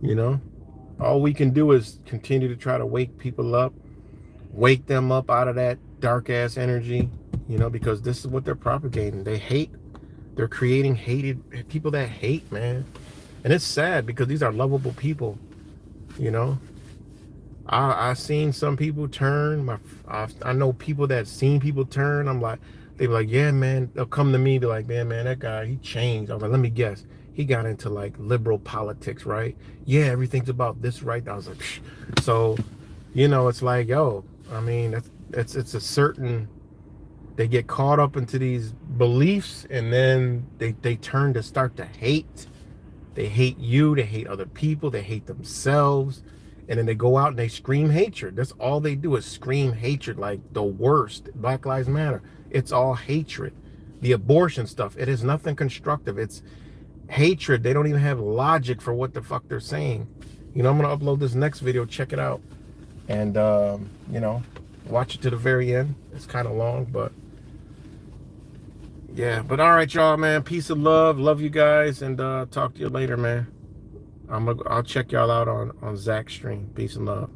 you know, all we can do is continue to try to wake people up, wake them up out of that dark ass energy, you know, because this is what they're propagating. They hate. They're creating hated people that hate, man. And it's sad because these are lovable people, you know. I've seen some people turn. I know people that seen people turn. I'm like, they be like, yeah, man. They'll come to me, be like, man, that guy, he changed. I'm like, let me guess. He got into like liberal politics, right? Yeah, everything's about this, right? I was like, psh. So, you know, it's like, yo, I mean, it's a certain. They get caught up into these beliefs, and then they turn to start to hate. They hate you. They hate other people. They hate themselves. And then they go out and they scream hatred. That's all they do is scream hatred, like the worst. Black Lives Matter. It's all hatred. The abortion stuff, it is nothing constructive. It's hatred. They don't even have logic for what the fuck they're saying. You know, I'm going to upload this next video. Check it out. And, you know, watch it to the very end. It's kind of long, but yeah. But all right, y'all, man. Peace and love. Love you guys. And talk to you later, man. I'll check y'all out on Zach's stream. Peace and love.